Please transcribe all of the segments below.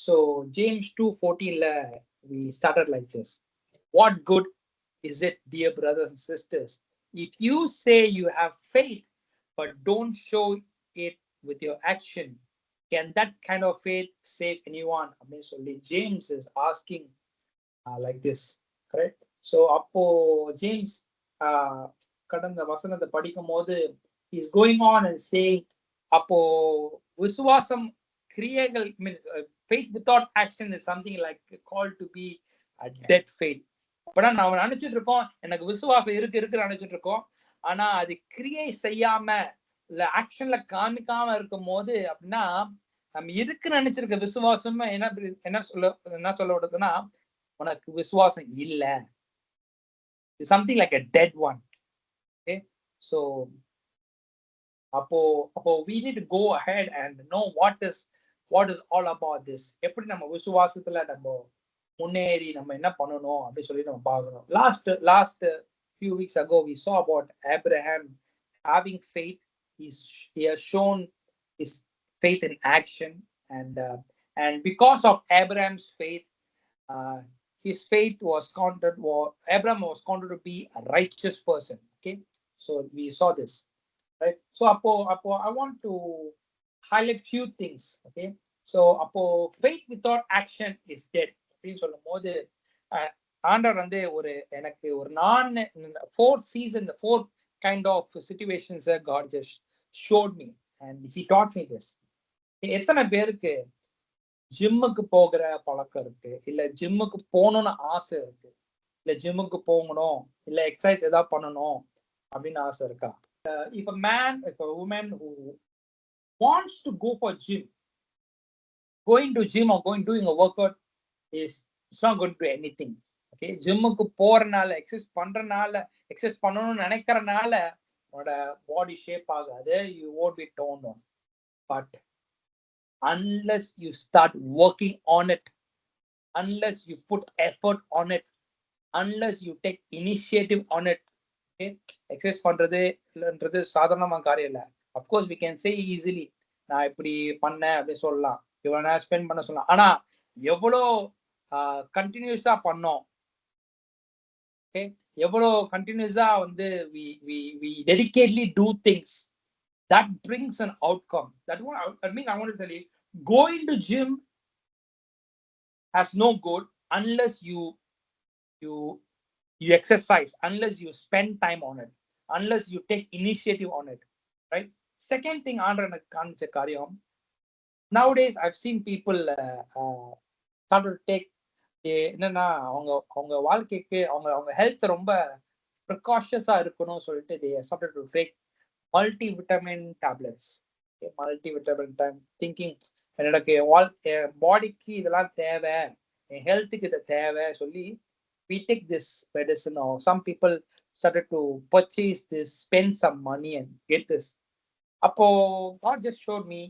So James 2:14 we started like this. What good is it, dear brothers and sisters, if you say you have faith but don't show it with your action? Can that kind of faith save anyone? அப்படின்னு சொல்லி James is asking like this, correct? So அப்போ James கடந்த வசனத்தை படிக்கும் போது is going on and saying, அப்போ விசுவாசம் கிரியைகள், மீன் faith without action is something like called to be a dead faith. அப்பனா நம்ம நினைச்சிட்டு இருக்கோம் எனக்கு விசுவாசம் இருக்கு நினைச்சிட்டு இருக்கோம், ஆனா அது கிரியை செய்யாம இல்ல ஆக்ஷன்ல காமிக்காம இருக்கும் போது அப்படின்னா நம்ம இருக்குன்னு நினைச்சிருக்க விசுவாசம் என்ன சொல்ல விடுதுன்னா உனக்கு விசுவாசம் இல்ல. Something like a dead one. Okay, so அப்போ we need to go ahead and know what is all about this. எப்படி நம்ம விசுவாசத்துல நம்ம முன்னேறி நம்ம என்ன பண்ணணும் அப்படின்னு சொல்லி நம்ம பார்க்கணும். Last few weeks ago we saw about Abraham having faith. He has shown his faith in action, and because of Abraham's faith, his faith was counted, or Abraham was counted to be a righteous person. Okay, so we saw this, right? So apo I want to highlight few things. Okay, so apo faith without action is dead அப்படின்னு சொல்லும் போது ஆண்டவர் வந்து எனக்கு ஒரு four season, the four kind of situations that God just showed me and he taught me this. எத்தனை பேருக்கு ஜிம்முக்கு போகிற பழக்கம் இருக்கு, இல்ல ஜிம்முக்கு போகணும்னு ஆசை இருக்கு, இல்ல ஜிம்முக்கு போகணும் இல்ல எக்ஸசைஸ் ஏதாவது பண்ணணும் அப்படின்னு ஆசை இருக்கா? If a woman who wants to go for gym, going to gym or doing a workout it's not going to do anything. Okay, ஜிம்முக்கு போறனால எக்ஸசைஸ் பண்ணணும்னு நினைக்கிறனால உன்னோட பாடி ஷேப் ஆகாது, you won't be toned on. But unless you start working on it, unless you put effort on it, unless you take initiative on it, okay, exercise பண்றது இல்லன்றது சாதாரணமான காரியம் இல்ல. Of course we can say easily நான் இப்படி பண்ணேன் அப்படி சொல்லலாம், இவ்வளவு நேரம் ஸ்பெண்ட் பண்ண சொல்லலாம், ஆனா எவ்வளோ கண்டினியூஸா பண்ணோம், ஓகே, எவ்வளோ கண்டினியூஸா வந்து we dedicatedly do things that brings an outcome. I want to tell you, going to gym has no good unless you exercise, unless you spend time on it, unless you take initiative on it, right? Second thing, nowadays I've seen people start to take என்னன்னா அவங்க வாழ்க்கைக்கு அவங்க health ரொம்ப ப்ரிகாஷஸா இருக்கணும்னு சொல்லிட்டு they started to take multivitamin tablets. Okay, multivitamin thinking எனக்கு பாடிக்கு இதெல்லாம் தேவை, என் ஹெல்த்துக்கு இதை தேவை சொல்லி we take this medicine, or some people started to purchase this, spend some money and get this. அப்போ God just showed me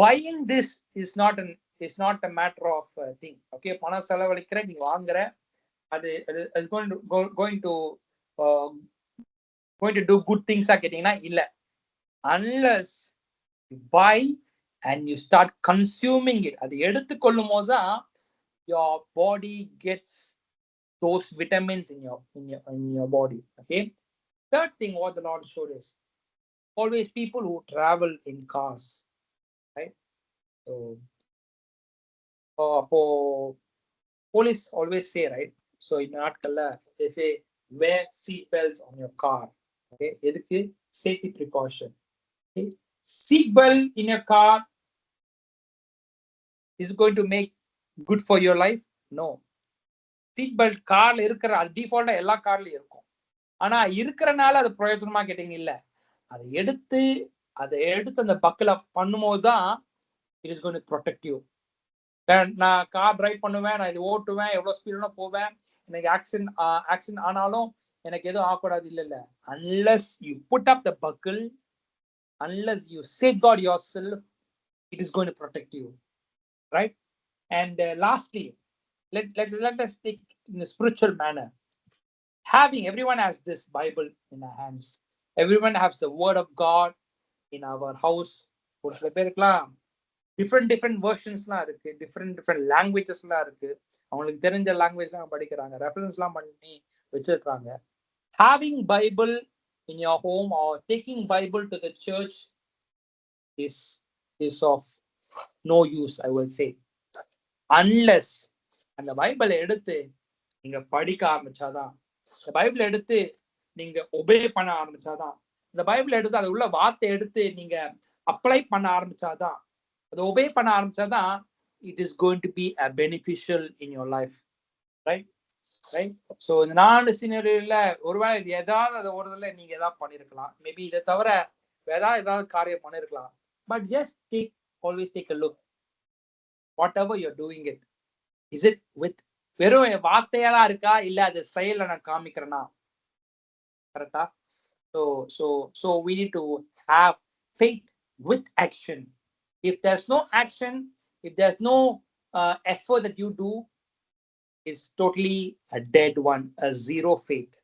buying this is not a matter of thing. Okay, பணம் செலவழிக்கிற நீ வாங்குற, அது going to do good things கேட்டீங்கன்னா இல்ல, unless you buy and you start consuming it. அது எடுத்துக்கொள்ளும் போதுதான் your body gets those vitamins in your body. Okay, third thing what the Lord showed is always people who travel in cars, right? So அப்போ police always say, right? So in நாட்கள்ல they say wear seat belts on your car. Okay, எதுக்கு? Safety precaution. Okay, seat belt in your car is going to make good for your life? No. Seat belt கார்ல இருக்கிற அது டிஃபால்ட்டா எல்லா கார்லயும் இருக்கும், ஆனா இருக்கிறனால அது பிரயோஜனமா கேட்டீங்க இல்ல, அதை எடுத்து அந்த பக்கில் பண்ணும்போது தான் it is going to protect you. நான் கார் டிரைவ் பண்ணுவேன், நான் இது ஓட்டுவேன், எவ்வளவு ஸ்பீடா போவேன், எனக்கு ஆக்சிடென்ட் ஆனாலும் எனக்கு எதுவும் ஆகக்கூடாது இல்ல. unless you put up the buckle, unless you safeguard yourself, it is going to protect you, right? And lastly, let us take in a spiritual manner. Everyone has this Bible in our hands, everyone has the word of God in our house. ஒரு சில பேருக்குலாம் different வெர்ஷன்ஸ்லாம் இருக்கு, different லாங்குவேஜஸ்லாம் இருக்கு. அவங்களுக்கு தெரிஞ்ச லாங்குவேஜ்லாம் படிக்கிறாங்க, ரெஃபரன்ஸ்லாம் பண்ணி வச்சிருக்காங்க. Having Bible in your home or taking Bible to the church is of no use, I will say, unless அந்த பைபிளை எடுத்து நீங்க படிக்க ஆரம்பிச்சாதான், இந்த பைபிளை எடுத்து நீங்க ஒபே பண்ண ஆரம்பிச்சாதான், இந்த பைபிளை எடுத்து அது உள்ள வார்த்தை எடுத்து நீங்க அப்ளை பண்ண ஆரம்பிச்சாதான், அதை ஒபே பண்ண ஆரம்பிச்சாதான் it is going to be a beneficial in your life. Right right so இந்த 4 சினரியில ஒருவேளை இது ஏதாவது அதை ஓடுறதுல நீங்க ஏதாவது பண்ணிருக்கலாம், மேபி இதை தவிர ஏதாவது காரியம் பண்ணிருக்கலாம். But just always take a look whatever you're doing it, is it with வெறும் வார்த்தையா தான் இருக்கா, இல்ல அது செயல நான் காமிக்கிறேன்னா? கரெக்டா? So we need to have faith with action. If there's no action, if there's no effort that you do, it's totally a dead one, a zero faith,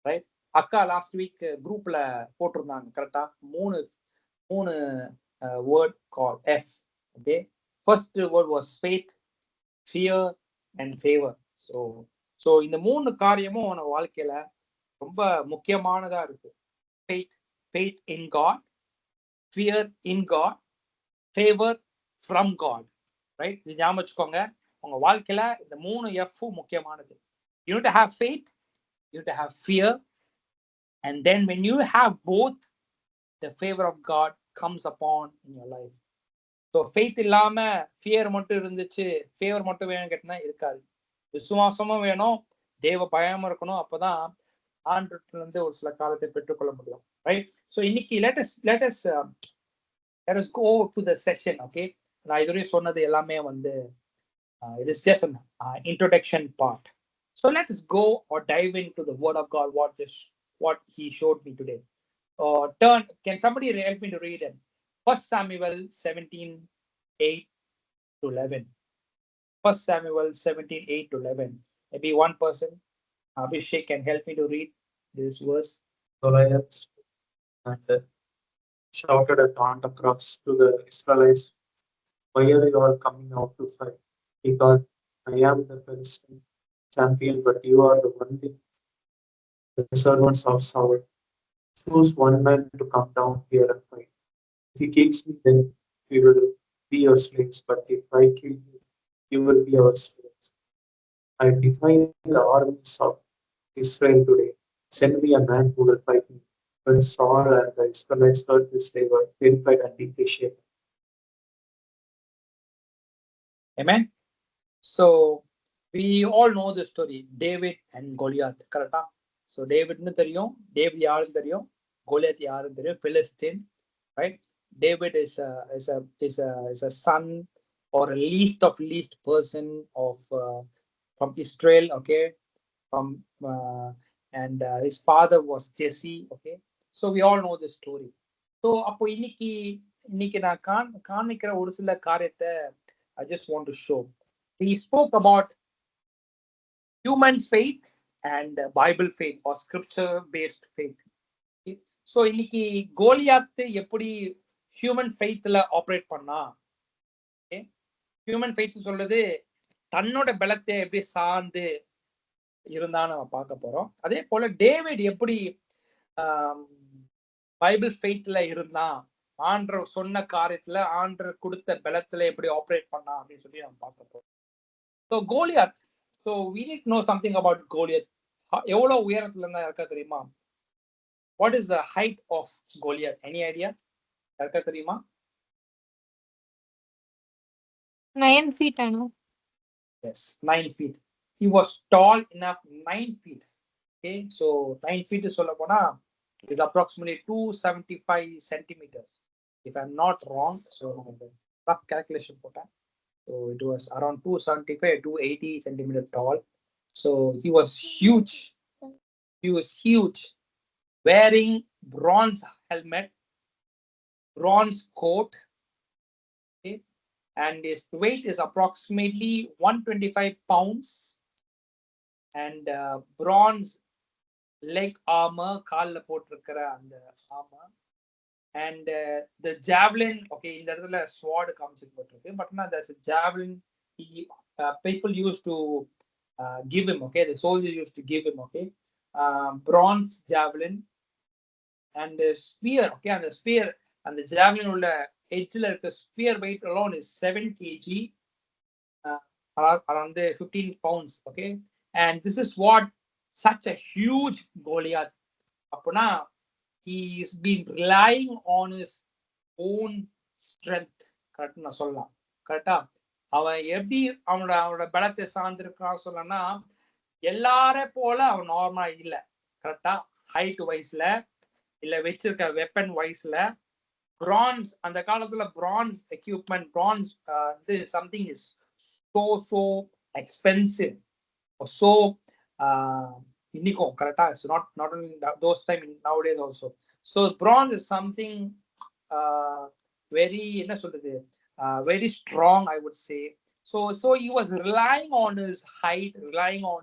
right? அக்கா லாஸ்ட் வீக் குரூப்ல போட்டிருந்தாங்க, கரெக்டா? மூணு word called F. Okay, first word was faith, fear and favor. So இந்த 3 காரியமும் நம்ம வாழ்க்கையில ரொம்ப முக்கியமானதா இருக்கு. faith in God, fear in God, favor from God, right? இது ஞாபகம் வச்சுக்கோங்க. உங்க வாழ்க்கையில இந்த 3 F முக்கியமானது. You need to have faith, you need to have fear, and then when you have both, the favor of God comes upon in your life. So faith இல்லாம fear மட்டும் இருந்துச்சு, favor மட்டும் வேணும்னு கேட்டா இருக்காது. விசுவாசமும் வேணும், தேவ பயமும் இருக்கணும், அப்பதான் ஆண்டவரிடத்துல இருந்து ஒரு சில காலத்தை பெற்றுக்கொள்ள முடியும். ரைட்? ஸோ இன்னைக்கு let us go to the session. Okay, நான் இதுவரையும் சொன்னது எல்லாமே வந்து it is just an introduction part. So let us go or dive into the word of God, what he showed me today. Can somebody help me to read it? 1 Samuel 17:8-11. 1 Samuel 17:8-11. Maybe one person, Abhishek, can help me to read this verse. Goliath and shouted a taunt across to the Israelites, "Why are you all coming out to fight? Because I am the Philistine champion, but you are the only the servants of Saul. Choose one man to come down here and fight. If he kills me, then we will be your slaves, but if I kill you, you will be our slaves. I defy the armies of Israel today. Send me a man who will fight me." When Saul and the Israelites heard this, they were terrified and deeply shaken. Amen. So we all know the story, David and Goliath, correcta? So Davidனு தெரியும், David யாருன்னு தெரியும், கோலியாத் யாருன்னு தெரியும், Philistine, right? David is a son or a least person of from Israel, okay? From and his father was Jesse, okay? So we all know the story. So அப்போ இன்னைக்கு நான் காண்பிக்கிற ஒரு சில காரியத்தை I just want to show. He spoke about human faith and Bible faith or scripture based faith. So இன்னைக்கு கோலியாத் எப்படி human ஃபெய்த்ல operate பண்ணா? ஹியூமன் ஃபெய்த் சொல்றது தன்னோட பலத்தை எப்படி சார்ந்து இருந்தான்னு நம்ம பார்க்க போறோம். அதே போல டேவிட் எப்படி பைபிள் ஃபெய்த்ல இருந்தான், ஆண்டவர் சொன்ன காரியத்துல ஆண்டவர் கொடுத்த பலத்துல எப்படி ஆப்ரேட் பண்ணா அப்படின்னு சொல்லி நம்ம பார்க்க போறோம். So Goliath, so we need to know something about Goliath. எவ்வளவு உயரத்துல இருந்தா யாருக்கா தெரியுமா? What is the height of Goliath? Any idea? யாருக்கா தெரியுமா? 9 feet, I know. Yes, 9 feet. He was tall enough, 9 feet. Okay, so 9 feet சொல்ல போனா it is approximately 275 centimeters. If I'm not wrong, so rough calculation போட்டேன். So it was around 275, 280 centimeters tall. So he was huge. He was huge, wearing bronze helmet, bronze coat, okay? And his weight is approximately 125 pounds, and bronze leg armor, கால்ல போட்டிருக்கிற அந்த armor, and the javelin, okay, இந்த இடத்துல sword காமிச்சிருப்பட்டிருக்கு, but now there's a javelin he, people used to give him, okay, the soldier used to give him, okay, bronze javelin and the spear, okay, and the spear and the javelin உள்ள edgeல இருக்க spear weight alone is 7 kg, around 15 pounds, okay, and this is what such a huge Goliath. அப்பனா he is been relying on his own strength. Correct நான் சொல்லலாம். கரெக்டா அவன் எப்படி அவனோட பலத்தை சார்ந்திருக்கான்னு சொல்லனா, எல்லார போல அவன் நார்மலா இல்ல. கரெக்டா ஹைட் வைஸ்ல இல்ல வச்சிருக்க வெப்பன் வைஸ்ல பிரான்ஸ், அந்த காலத்துல France equipment, France something is so expensive, so இன்னிக்கும் கரெக்டா it's not only those time, nowadays also. So bronze is something very என்ன சொல்றது, very strong, I would say. So he was relying on his height, relying on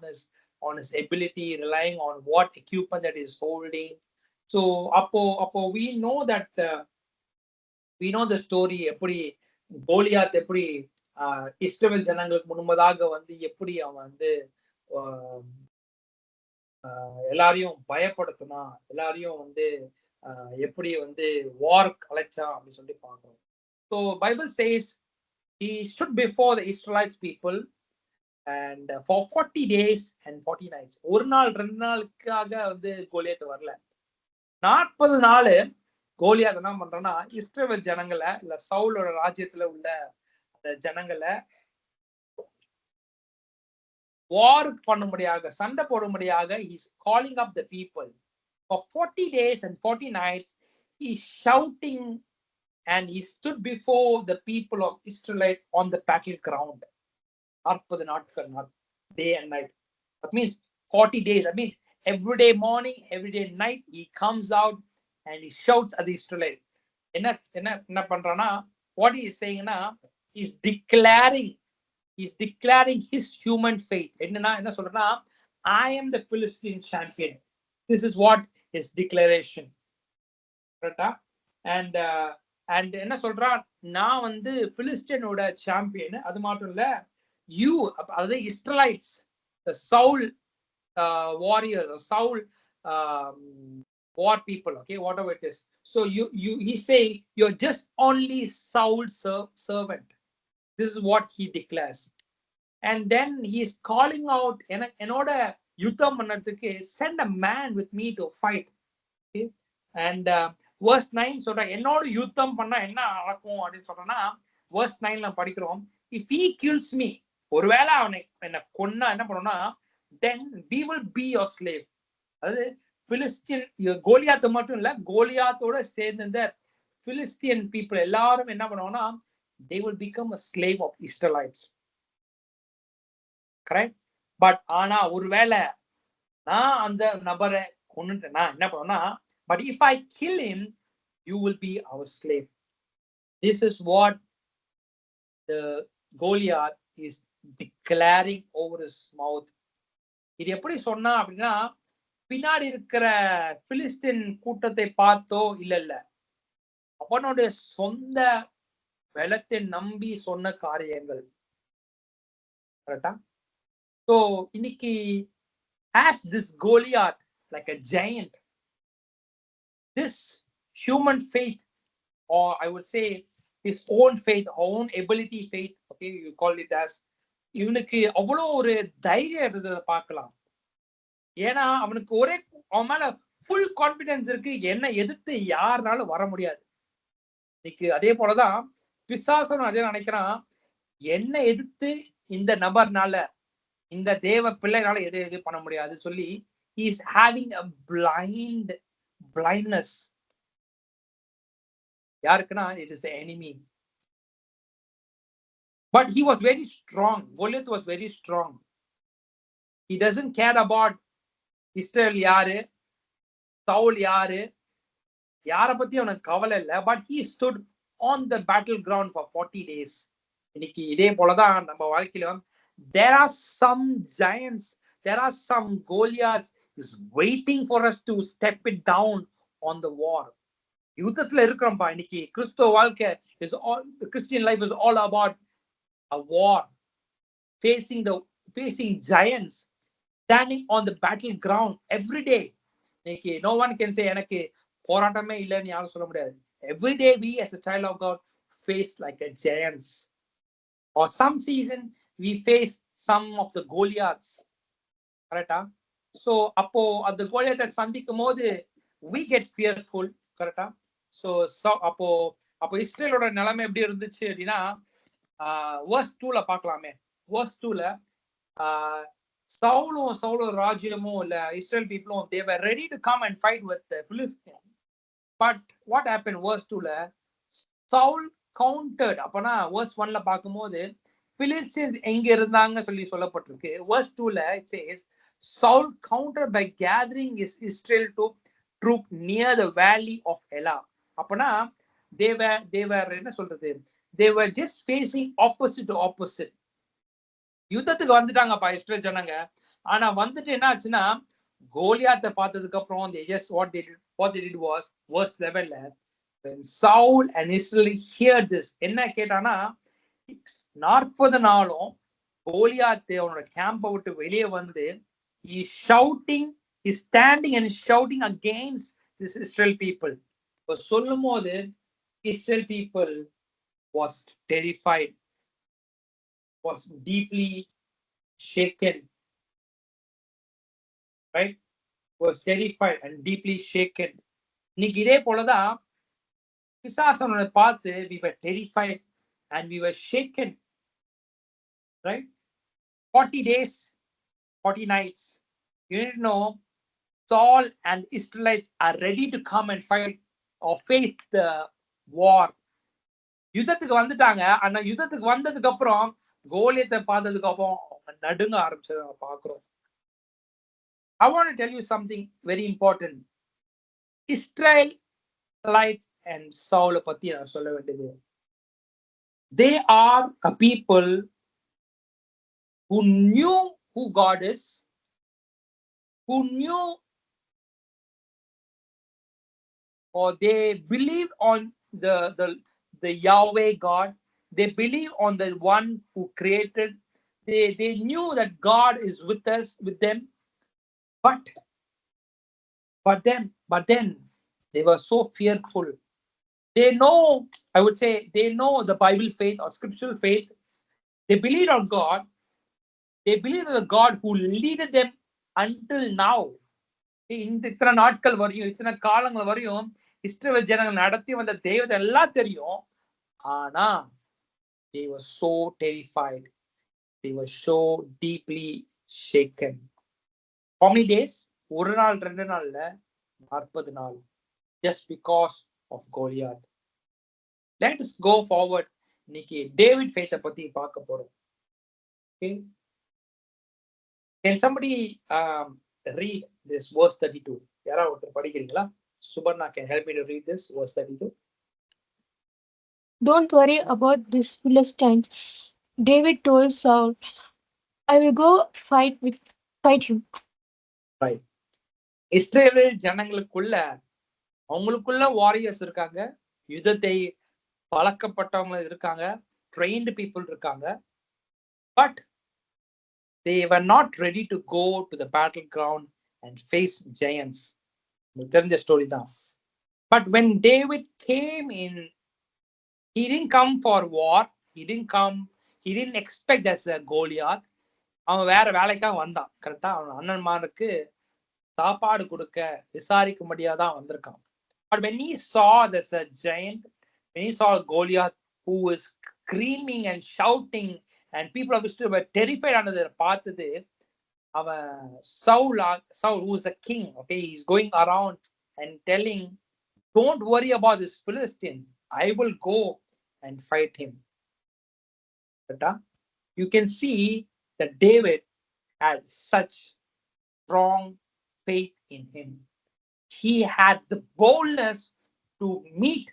his ability, relying on what equipment that is holding. So அப்போ we know that we know the story, எப்படி கோலியாத் எப்படி இஸ்ரவேல் ஜனங்களுக்கு முன்பதாக வந்து எப்படி அவன் வந்து எல்லாரையும் பயப்படுத்தினா, எல்லாரையும் வந்து எப்படி வந்து வார்க் அழைச்சான் அப்படின்னு சொல்லி பார்க்கணும். So Bible says he stood before the Israelites people and for 40 days and 40 nights. ஒரு நாள் 2 நாளுக்காக வந்து கோலியாத் வரல, 40 நாள் கோலியாத் என்ன பண்றான்னா இஸ்ரவேல் ஜனங்களை இல்ல சவுலோட ராஜ்யத்துல உள்ள அந்த ஜனங்களை வார்க் பண்ணும்படியாக, சண்டை போடும்படியாக he's calling up the people. For 40 days and 40 nights he's shouting and he stood before the people of Israel on the battleground. 40 நாட்கள், day and night. That means 40 days. That means every day morning, every day night he comes out and he shouts at the Israelites. என்ன பண்றானா, what he is saying na, he's declaring his human faith. என்ன சொல்றனா, I am the Philistine champion. This is what his declaration. கரெக்டா? and என்ன சொல்றா, நான் வந்து பிலிஸ்டியனோட champion, அது மட்டும் இல்ல, you, அதாவது Israelites, the Saul warriors, the Saul war people, okay, whatever it is. So he's saying you're just only Saul's servant. This is what he declares. And then he is calling out, என்னோட யுத்தம் பண்ணதுக்கு send a man with me to fight. Okay? And verse 9 சொல்ற, என்னோட யுத்தம் பண்ணா என்ன நடக்கும் அப்படின்னு சொல்றேன்னா, verse 9ல படிக்கிறோம், if he kills me, ஒருவேளை அவனை என்ன கொன்னா என்ன பண்ணோம்னா, then we will be your slave. அதாவது பிலிஸ்டியன் கோலியாத்து மட்டும் இல்ல, கோலியாத்தோட சேர்ந்த பிலிஸ்டியன் பீப்புள் எல்லாரும் என்ன பண்ணுவாங்கன்னா, they will become a slave of Israelites. Correct? But ஆனா ஒருவேளை நான் அந்த நபரை கொன்னுட்டேன்னா என்ன பண்ணுவேன்னா, but if I kill him, you will be our slave. This is what the Goliath is declaring over his mouth. இது எப்படி சொன்னா அப்படின்னா, பின்னாடி இருக்கிற பிலிஸ்டின் கூட்டத்தை பார்த்தோ இல்ல, அவனுடைய சொந்த பலத்தை நம்பி சொன்ன காரியங்கள். கரெக்டா? So இன்னைக்கு as this Goliath like a giant, this human faith, or I would say his own faith, own ability faith, okay, you call it as, இவனுக்கு அவ்வளோ ஒரு தைரியம் இருந்ததை பார்க்கலாம். ஏன்னா அவனுக்கு அவன் மேல ஃபுல் கான்பிடன்ஸ் இருக்கு, என்ன எதிர்த்து யாருனாலும் வர முடியாது. இன்னைக்கு அதே போலதான் பிசாசனும் அதே நினைக்கிறான், என்ன எதிர்த்து இந்த நபர்னால, இந்த தேவ பிள்ளைனால எது பண்ண முடியாது சொல்லி he is having a blindness. யாருக்குன்னா, it is the enemy. But he was very strong. Goliath was very strong. He doesn't care about Israel யாரு, சவுல் யாரு, யாரை பத்தி அவனுக்கு கவலை இல்லை. But he stood on the battleground for 40 days. இன்னைக்கு இதே போலதான் நம்ம வாழ்க்கையில there are some giants, there are some Goliaths is waiting for us to step it down on the war. யுத்தத்துல இருக்கிறோம்ப்பா இன்னைக்கு. கிறிஸ்துவ வாழ்க்கை is all, the Christian life is all about a war, facing giants, standing on the battleground every day. இன்னைக்கு no one can say எனக்கு போராட்டமே இல்லைன்னு யாரும் சொல்ல முடியாது. Every day we as a child of God face like a giants, or some season we face some of the Goliaths. கரெக்டா? So அப்போ அந்த கோலியாத்தை சந்திக்கும் போது we get fearful. கரெக்டா? So அப்போ இஸ்ரேலோட நிலைமை எப்படி இருந்துச்சு அப்படின்னா, verse 2ல பார்க்கலாமே. verse 2ல சவுலும் ராஜ்யமும் இல்ல Israel பீப்புளும் they were ready to come and fight with the Philistines. But what happened? verse 2ல Saul countered. அப்பனா verse 1ல பார்க்கும்போது Philistines எங்க இருந்தாங்க சொல்லப்பட்டிருக்கு. verse 2ல it says Saul countered by gathering his Israel troop near the valley of Elah. அப்பனா they were என்ன சொல்றது, they were just facing opposite to opposite. யுத்தத்துக்கு வந்துட்டாங்கப்பா Israel ஜனங்க. ஆனா வந்துட்டு என்ன ஆச்சுன்னா, கோலியாத்தை பார்த்ததுக்கு அப்புறம் they just what they did was verse 11ல when Saul and Israel hear this, என்ன கேட்டானா, 40 நாளும் கோலியாத்து அவனோட கேம்பை விட்டு வெளியே வந்து he is standing and shouting against this Israel people. சொல்லும் போது Israel people was terrified, was deeply shaken, right? Was terrified and deeply shaken. இன்னைக்கு இதே போலதான் பிசாசனை பார்த்து we were terrified and we were shaken, right? 40 days 40 nights. You need to know Saul and Israelites are ready to come and fight or face the war. யுத்தத்துக்கு வந்துட்டாங்க. ஆனா யுத்தத்துக்கு வந்ததுக்கு அப்புறம் கோலியத்தை பார்த்ததுக்கு அப்புறம் நடுங்க ஆரம்பிச்சதை பார்க்கிறோம். I want to tell you something very important. Israelites and Saul பத்தி நான் சொல்ல வேண்டியது, they are a people who knew who God is, who knew or they believed on the Yahweh God. They believe on the one who created. They knew that God is with them. But then they were so fearful. They know, I would say, they know the Bible faith or scriptural faith. They believe on God. They believe in the God who leaded them until now. இத்தனை நாட்கள் வரையும், இத்தனை காலங்கள் வரையும் இஸ்ரவேல் ஜனங்கள் நடத்தி வந்த தெய்வத்தை எல்லாம் தெரியும். ஆனா they were so terrified. They were so deeply shaken. How many days? ஒரு நாள் 2 நாள்ல 40 நாள். Just because of Goliath. Let us go forward. இன்னைக்கு டேவிட் ஃபெய்த்தை பத்தி பார்க்க போறோம். Okay. Can somebody read this verse 32? யாராவது ஒருத்தர் படிக்கிறீங்களா? Subarna can help me to read this verse 32. Don't worry about these Philistines. David told Saul, I will go fight him. Right. இஸ்ரவேல் ஜனங்களுக்குள்ள அவங்களுக்குள்ள warriors இருக்காங்க, யுத்தத்தை பழக்கப்பட்டவங்க இருக்காங்க, trained people இருக்காங்க. But they were not ready to go to the battleground and face giants. தெரிஞ்ச story தான். But when David came in, he didn't come for war. He didn't expect as a Goliath. அவன் வேற வேலைக்காக வந்தான். கரெக்டா? அவன் அண்ணன்மாருக்கு சாப்பாடு கொடுக்க விசாரிக்கும்படியாதான் வந்திருக்கான். But when he saw there's a giant, when he saw Goliath who was screaming and shouting and people of Israel were terrified ஆனதை பார்த்தது, அவன் Saul who is a king, okay, he's going around and telling, don't worry about this Philistine, I will go and fight him. You can see that David had such strong faith in him. He had the boldness to meet.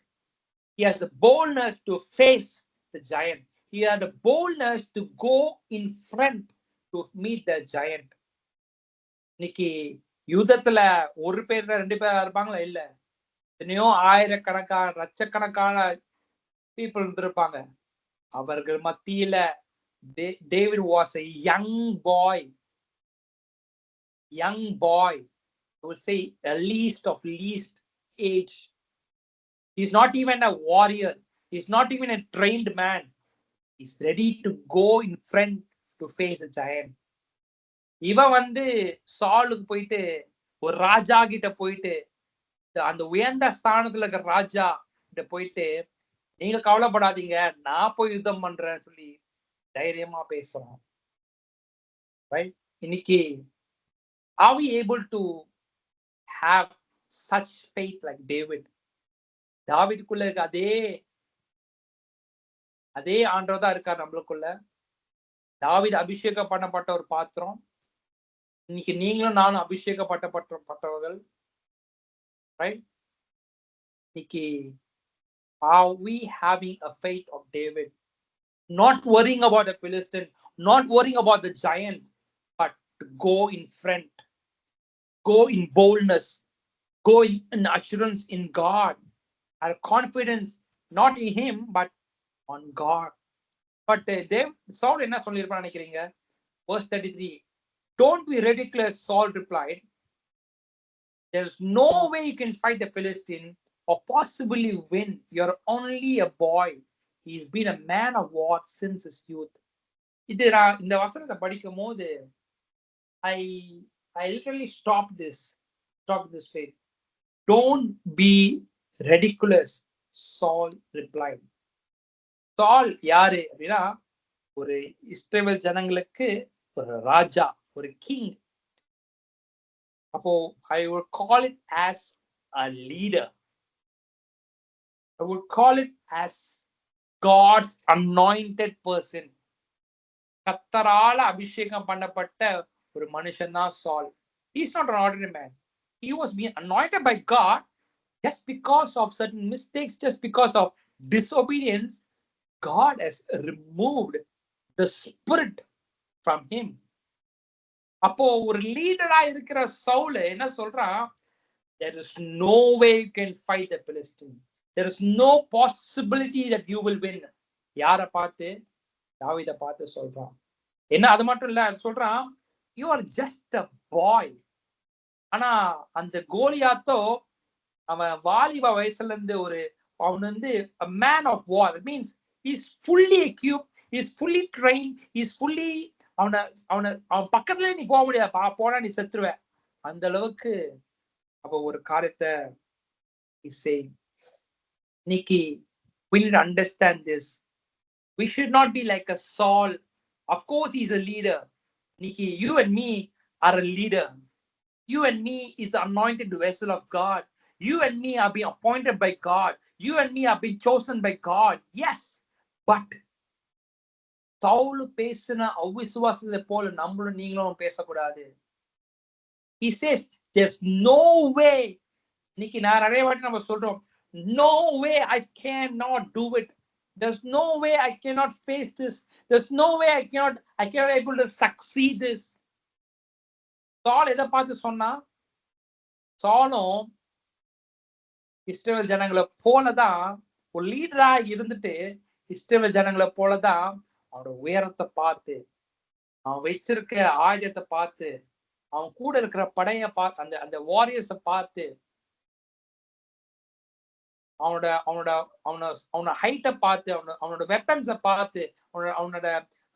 He has the boldness to face the giant. He had the boldness to go in front to meet the giant. இன்னைக்கு யுத்தத்துல ஒரு பேர் 2 பேர் இருப்பாங்களா? இல்ல, எத்தனையோ ஆயிரக்கணக்கான லட்சக்கணக்கான பீப்புள் இருந்திருப்பாங்க. அவர்கள் மத்தியில David was a young boy. I would say a least age. He's not even a warrior. He's not even a trained man. He's ready to go in front to face the giant. இவன் சாலுக்கு போயிட்டு ஒரு ராஜா கிட்ட போயிட்டு அந்த உயர்ந்த ஸ்தானத்துல இருக்கிற ராஜா கிட்ட போயிட்டு நீங்க கவலைப்படாதீங்க, நான் போய் யுத்தம் பண்றேன்னு சொல்லி தைரியமா பேசுறோம். இன்னைக்கு are we able to have such faith like David? தாவீதுக்குள்ள இருக்க அதே ஆண்டவர் தான் இருக்கார் நம்மளுக்குள்ள. தாவீது அபிஷேகம் பண்ணப்பட்ட ஒரு பாத்திரம். இன்னைக்கு நீங்களும் நானும் அபிஷேகப்பட்டவர்கள். இன்னைக்கு are we having a faith of David? Not worrying about the Philistine, not worrying about the giant, but to go in front, go in boldness, go in assurance in God, have confidence not in him but on God. But Saul என்ன சொல்லிருப்பான்னு நினைக்கிறீங்க? Verse 33, don't be ridiculous, Saul replied. There's no way you can fight the Philistine or possibly win. You're only a boy. He's been a man of war since his youth. இந்த வசனத்தை படிக்கும் போது I literally stopped this faith. Don't be ridiculous, Saul replied. Saul யாரு அப்படின்னா ஒரு இஸ்ரவேல் ஜனங்களுக்கு ஒரு ராஜா, ஒரு கிங். அப்போ I would call it as a leader. I would call it as God's anointed person. கர்த்தரால அபிஷேகம் பண்ணப்பட்ட ஒரு மனுஷன் தான் Saul. He's not an ordinary man. He was being anointed by God just because of certain mistakes, just because of disobedience. God has removed the spirit from him. அப்போ ஒரு லீடரா இருக்கிற சவுல் என்ன சொல்றான்? There is no way you can fight the Philistine. There is no possibility that you will win. யாரை பார்த்து? தாவீதை பார்த்து சொல்றான். என்ன அது மட்டும் இல்ல, சொல்றான் you are just a boy. ஆனா அந்த கோலியாத்தோ அவன் வாலிப வயசுல இருந்து அவன் a man of war. It means he's fully equipped, he's fully trained, he's fully அவன் பக்கத்துல நீ போக முடியாது, போனா நீ செத்துருவ. அந்த அளவுக்கு அப்ப ஒரு காரியத்தை இன்னைக்கு we need to understand this. We should not be like a Saul. Of course he's a leader. Nikki, you and me are a leader. You and me is the anointed vessel of God. You and me are being appointed by God. You and me are being chosen by God. Yes, but Saul பேசின அவிசுவாசத்தை போல நம்மளும் நீங்களும் பேசக்கூடாது. He says there's no way. இன்னைக்கு நான் நிறைய வாட்டி நம்ம சொல்றோம், no way I cannot do it. There's no way I cannot face this. There's no way I cannot able to succeed this. Saul எதை பார்த்து சொன்னா? சாலும் இஸ்ரவேல் ஜனங்களை போலதான் ஒரு லீடரா இருந்துட்டு இஸ்ரவேல் ஜனங்களை போலதான் அவனோட உயரத்தை பார்த்து, அவன் வச்சிருக்க ஆயுதத்தை பார்த்து, அவன் கூட இருக்கிற படைய பார்த்து, அந்த வாரியர்ஸை பார்த்து, அவனோட ஹைட்டை பார்த்து, அவனோட வெப்பன்ஸை பார்த்து,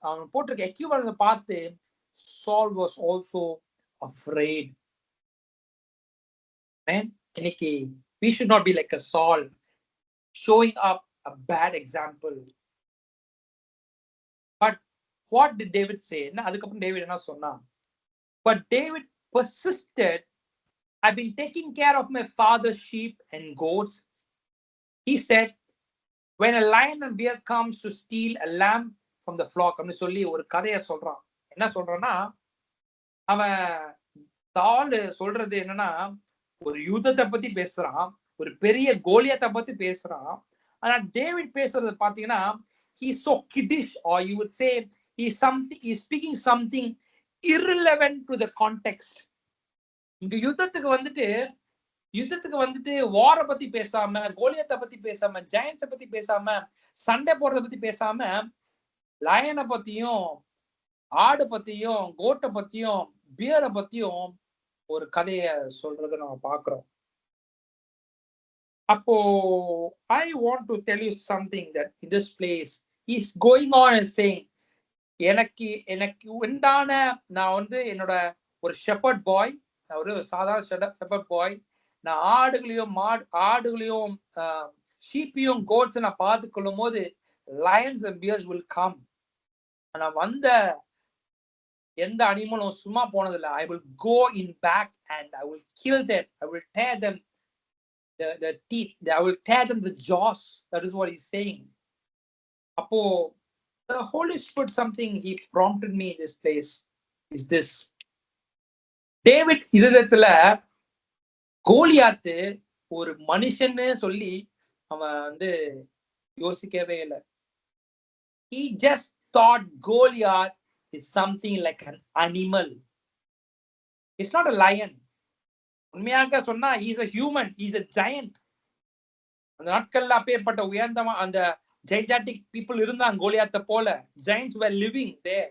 அவன் போட்டிருக்க எக்யூப்மெண்ட்ஸை பார்த்து Saul was also afraid. இன்னைக்கு we should not be like a Saul showing up a bad example. But what did David say? அதுக்கப்புறம் டேவிட் என்ன சொன்னான்? But David persisted. I've been taking care of my father's sheep and goats. He said, when a lion and bear comes to steal a lamb from the flock, அப்படின்னு சொல்லி ஒரு கதையை சொல்றான். என்ன சொல்றான்னா, அவன் சால் சொல்றது என்னன்னா, ஒரு யுத்தத்தை பத்தி பேசுறான், ஒரு பெரிய கோலியாத்தை பத்தி பேசுறான். ஆனா டேவிட் பேசுறது பாத்தீங்கன்னா, he's so kiddish, or you would say he's speaking something irrelevant to the context. இங்க யுத்தத்துக்கு யுத்தத்துக்கு வந்துட்டு வார பத்தி பேசாம, கோலியத்தை பத்தி பேசாம, ஜெயன்ஸ பத்தி பேசாம, சண்டை போடுறத பத்தி பேசாம, லயனை பத்தியும், ஆடு பத்தியும், கோட்டை பத்தியும், பியரை பத்தியும் ஒரு கதைய சொல்றதை நம்ம பாக்குறோம். அப்போ I want to tell you something that in this place he's going on and saying, எனக்கு உண்டான நான் வந்து என்னோட ஒரு ஷெப்பர்ட் பாய், நான் ஒரு சாதாரண ஷெப்பர்ட் பாய், நான் ஆடுகளையும் ஷீப்பையும் கோட்ஸ் நான் பார்த்து கொள்ளும் போது lions and bears will come. நான் வந்த எந்த அனிமலும் சும்மா போனதில்லை. I will go in back and I will kill them. I will tear them the teeth. I will tear them the jaws. That is what he's saying. அப்போ the Holy Spirit, something he prompted me in this place is this. David இதயத்துல கோலியாத்து ஒரு மனுஷன்னு சொல்லி அவன் வந்து யோசிக்கவே இல்லை. He just thought Goliath is something like an animal. It's not a lion. உண்மையாக சொன்னா he is a human, he is a giant. அந்த நாட்கள்ல அப்பேற்பட்ட உயர்ந்தமா அந்த gigantic people இருந்தாங்க கோலியாத்தை போல. Giants were living there.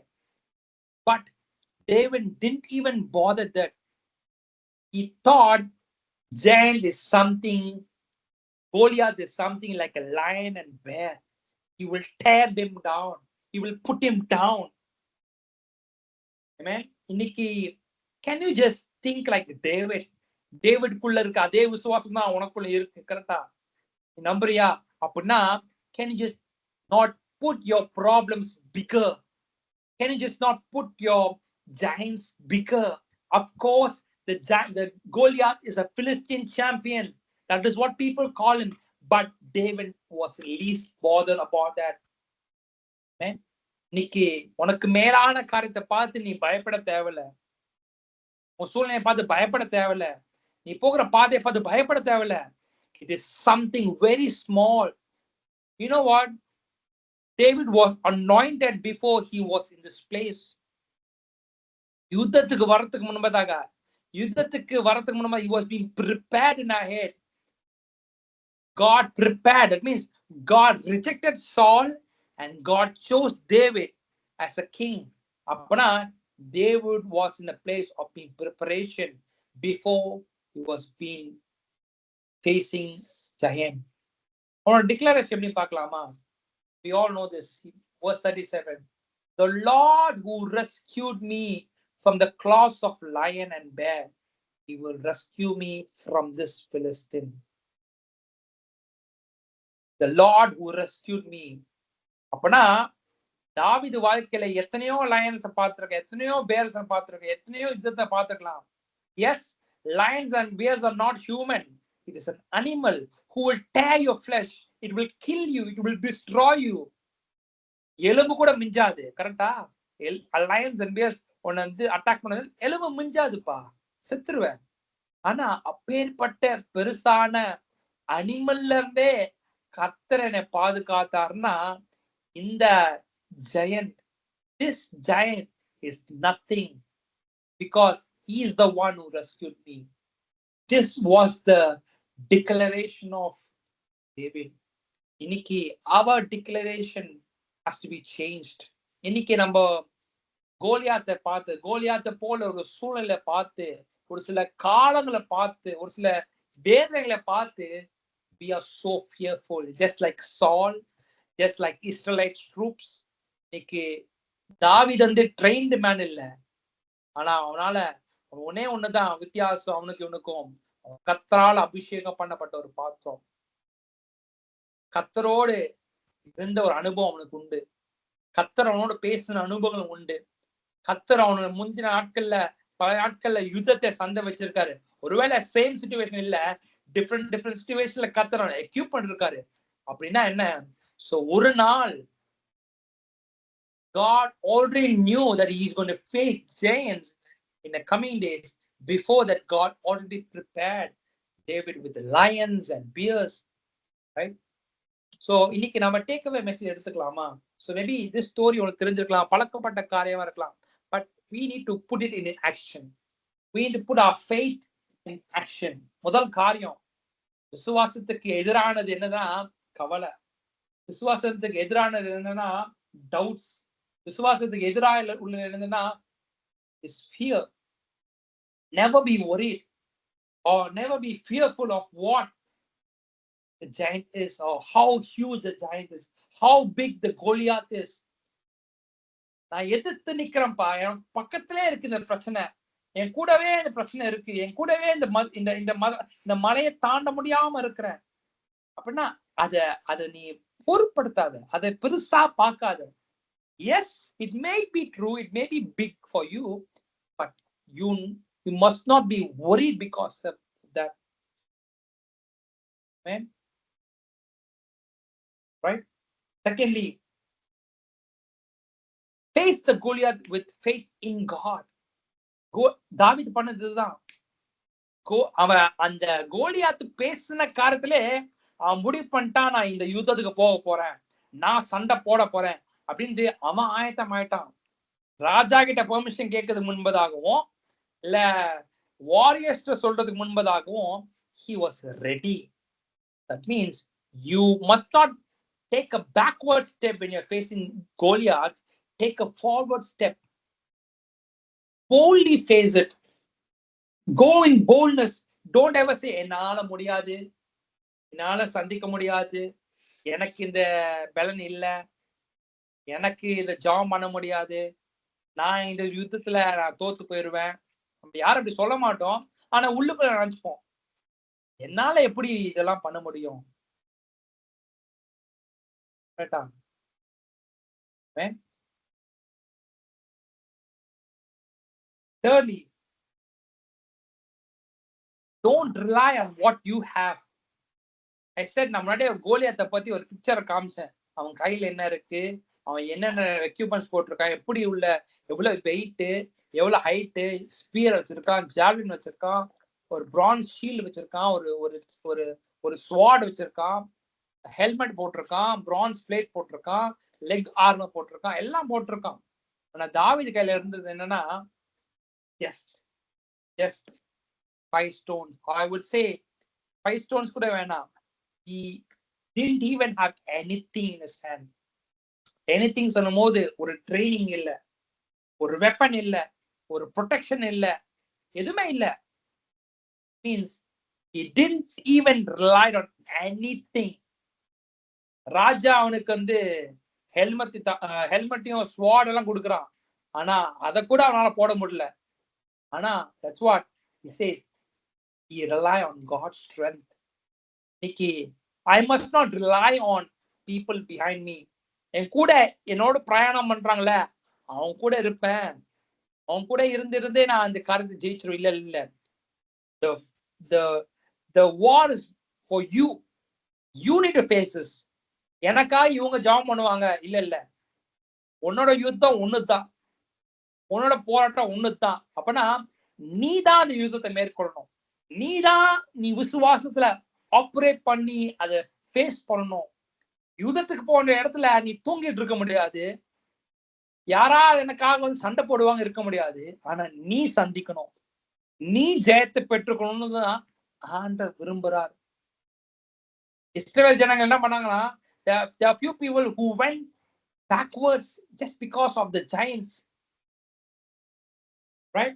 But David didn't even bother that. He thought giant is something, Goliath is something like a lion and bear. He will tear them down. He will put him down. Amen. இன்னைக்கு can you just think like David குள்ள இருக்க அதே விசுவாசம் தான் உனக்குள்ள இருக்கு. கரெக்டா நம்புறியா? அப்படின்னா can you just not put your problems bigger? Can you just not put your giants bigger? Of course, the Goliath is a Philistine champion. That is what people call him. But David was least bothered about that. Amen. இன்னைக்கு உனக்கு மேலான காரியத்தை பார்த்து நீ பயப்பட தேவையில்ல. உன் சூழ்நிலையை பார்த்து பயப்பட தேவையில்ல. நீ போகிற பாதையை பார்த்து பயப்பட தேவையில்ல. It is something very small. You know what? David was anointed before he was in this place. யுத்தத்துக்கு வரதுக்கு முன்பதாக he was being prepared in our head. God prepared. That means God rejected Saul and God chose David as a king. அப்பனா David was in a place of being preparation before he was being facing giant. அவனோட declaration எப்படி பார்க்கலாமா? We all know this. Verse 37. The Lord who rescued me from the claws of lion and bear, he will rescue me from this Philistine. The Lord who rescued me. அப்பனா தாவீது வாழ்க்கையில எத்தனையோ Lions பார்த்திருக்க, எத்தனையோ purse பார்த்திருக்க, எத்தனையோ யுத்தத்தை பார்த்திருக்கலாம். Yes, lions and bears are not human. It is an animal who will tear your flesh. It will kill you. It will destroy you. எலும்பு கூட மிஞ்சாது. கரெக்டா? lions and bears உன்னை வந்து அட்டாக் பண்ணது எலும்பு மிஞ்சாதுப்பா, செத்துருவேன். ஆனா அப்பேற்பட்ட பெருசான அனிமல்ல இருந்தே கர்த்தர் என்னை பாதுகாத்தாருன்னா இந்த giant, this giant is nothing because he is the one who rescued me. This was the declaration of David. இன்னைக்கு our declaration has to be changed. இன்னைக்கு நம்ம கோலியாத்தை போல ஒரு சூழ்நிலை பார்த்து, ஒரு சில காலங்களை பார்த்து, ஒரு சில வேதனைகளை பார்த்து we are so fearful, just like Saul, just like Israelite troops. இன்னைக்கு தாவீது வந்து trained man இல்ல, ஆனா அவனால ஒன்னே ஒண்ணுதான் வித்தியாசம் அவனுக்கு இவனுக்கும், கர்த்தரால் அபிஷேகம் பண்ணப்பட்ட ஒரு பாத்திரம். கர்த்தரோடு இருந்த ஒரு அனுபவம் அவனுக்கு உண்டு. கர்த்தர் அவனோடு பேசின அனுபவங்கள் உண்டு. கர்த்தர் அவனோட முந்தின பல நாட்கள்ல யுத்தத்தை சண்டை வச்சிருக்காரு. ஒருவேளை சேம் சிச்சுவேஷன் இல்ல, டிஃப்ரெண்ட் சிச்சுவேஷன்ல கர்த்தர் அவனை எக்யூப் பண்ணிருக்காரு. அப்படின்னா என்ன? சோ ஒரு நாள் God already knew that he is going to face giants in the coming days. Before that, God already prepared David with the lions and bears, right? So இன்னைக்கு நம்ம டேக் அவே மெசேஜ் எடுத்துக்கலாமா? So maybe this story உங்களுக்கு தெரிஞ்சிருக்கலாம், பழக்கப்பட்ட காரியமா இருக்கலாம், but we need to put it in action. We need to put our faith in action. முதல் காரியம், விசுவாசத்துக்கு எதிரானது என்னதான் கவலை. விசுவாசத்துக்கு எதிரானது என்னன்னா டவுட்ஸ். விசுவாசத்துக்கு எதிராக உள்ள என்னன்னா is fear. Never be worried or never be fearful of what the giant is or how huge the giant is, how big the Goliath is. நான் எதிர்த்து நிக்கிறேன்ப்பா, என் பக்கத்திலே இருக்கு இந்த பிரச்சனை, என் கூடவே இந்த பிரச்சனை இருக்கு, என் கூடவே இந்த மலையை தாண்ட முடியாம இருக்கிறேன் அப்படின்னா அத நீ பொருட்படுத்தாத, அதை பெருசா பார்க்காத. Yes, it may be true, it may be big for you, but you must not be worried because of that. Amen. Right? Secondly, face the Goliath with faith in God. தாவீது பண்ணதுதான். அவன் அந்த கோலியாத்து பேசின காரியத்திலே அவன் முடிவு பண்ணிட்டான், நான் இந்த யுத்தத்துக்கு போக போறேன், நான் சண்டை போட போறேன் அப்படின்ட்டு அவன் ஆயத்தம் ஆயிட்டான். ராஜா கிட்ட பெர்மிஷன் கேட்கறதுக்கு முன்பதாகவும் இல்ல வாரியர்ஸ் சொல்றதுக்கு முன்பதாகவும் he was ready. That means you must not take a backward step when you're facing Goliath. Take a forward step. Boldly face it. Go in boldness. Don't ever say என்னால முடியாது, என்னால சந்திக்க முடியாது, எனக்கு இந்த பலன் இல்ல, எனக்கு இதை ஜாம் பண்ண முடியாது, நான் இந்த யுத்தத்துல நான் தோத்து போயிருவேன். நம்ம யாரும் அப்படி சொல்ல மாட்டோம். ஆனா உள்ளுக்குள்ள நினைச்சுப்போம், என்னால எப்படி இதெல்லாம் பண்ண முடியும். Thirdly, don't rely on what you have. I said நான் முன்னாடியே ஒரு கோலியாத்தை பத்தி ஒரு பிக்சரை காமிச்சேன். அவன் கையில என்ன இருக்கு, அவன் என்னென்ன எக்யூப்மெண்ட்ஸ் போட்டிருக்கான், எவ்வளவு வெயிட்டு, எவ்வளவு ஹைட்டு, ஸ்பியர் வச்சிருக்கான், ஜாவ்லின் வச்சிருக்கான், ஒரு பிரான்ஸ் ஷீல்டு வச்சிருக்கான், ஒரு ஸ்வாட் வச்சிருக்கான், ஹெல்மெட் போட்டிருக்கான், பிரான்ஸ் பிளேட் போட்டிருக்கான், லெக் ஆர்மர் போட்டிருக்கான், எல்லாம் போட்டிருக்கான். ஆனா தாவீது கையில இருந்தது என்னன்னா just 5 stones. I would say 5 stones கூட வேணாம். He didn't even have anything in his hand. Anything சொல்லும் போது ஒரு ட்ரைனிங் இல்ல, ஒரு வெப்பன் இல்ல, ஒரு ப்ரொடெக்ஷன் இல்ல, எதுவுமே இல்ல. Means he didn't even rely on anything. ராஜா அவனுக்கு ஹெல்மெட்டையும் ஸ்வாட் எல்லாம் கொடுக்குறான், ஆனா அதை கூட அவனால போட முடியல. ஆனா that's what he says, he rely on God's strength. இன்னைக்கு I must not rely on people behind me. என் கூட என்னோட பிரயாணம் பண்றாங்கள, அவங்க கூட இருப்பேன், அவங்க கூட இருந்தே நான் அந்த காரியத்தை ஜெயிச்சிருவேன். இல்ல, the war is for you. You need to face this. எனக்கா இவங்க ஜாம் பண்ணுவாங்க, இல்ல, உன்னோட யுத்தம் ஒண்ணுதான், உன்னோட போராட்டம் ஒண்ணுதான். அப்பனா நீதான் அந்த யுத்தத்தை மேற்கொள்ளணும். நீ விசுவாசத்துல ஆப்ரேட் பண்ணி அதை ஃபேஸ் பண்ணணும். யுத்தத்துக்கு போன இடத்துல நீ தூங்கிட்டு இருக்க முடியாது, யாராவது எனக்காக சண்டை போடுவாங்க இருக்க முடியாது. ஆனா நீ சந்திக்கணும், நீ ஜெயத்தை பெற்றுக்கணும்னு தான் ஆண்டவர் விரும்புறார். இஸ்ரவேல் ஜனங்கள் என்ன பண்ணாங்கன்னா, there are few people who went backwards just because of the giants, right?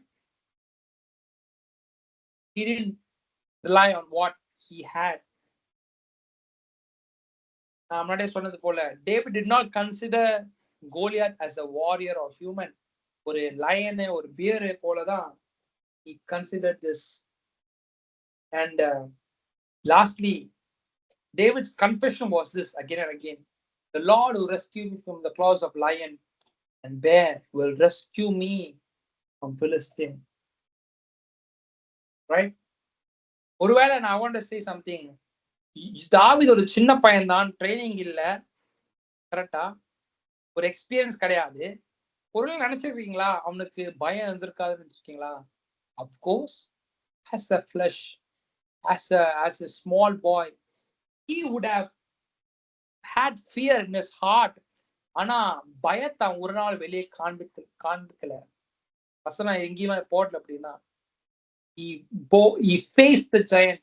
He didn't rely on what he had. நான் முன்னாடியே சொன்னது போல, David did not consider Goliath as a warrior or human. ஒரு லயனை, ஒரு பியரை போலதான் he considered this. And lastly, David's confession was this again and again: the Lord who rescued me from the claws of lion and bear will rescue me from Philistine. Right? ஒருவேளை நான் I want to say something. தாவீது ஒரு சின்ன பையன் தான், training இல்ல, கரெக்டா, ஒரு எக்ஸ்பீரியன்ஸ் கிடையாது. ஒருவேளை நினைச்சிருக்கீங்களா அவனுக்கு பயம் இருந்திருக்காதுன்னு நினைச்சிருக்கீங்களா? Of course, as a flesh, as a small boy, he would have had fear in his heart. ஆனா பயத்தை ஒரு நாள் வெளியே காண்பிக்கல. வசனம் எங்கேயுமே போடல. அப்படின்னா he faced the giant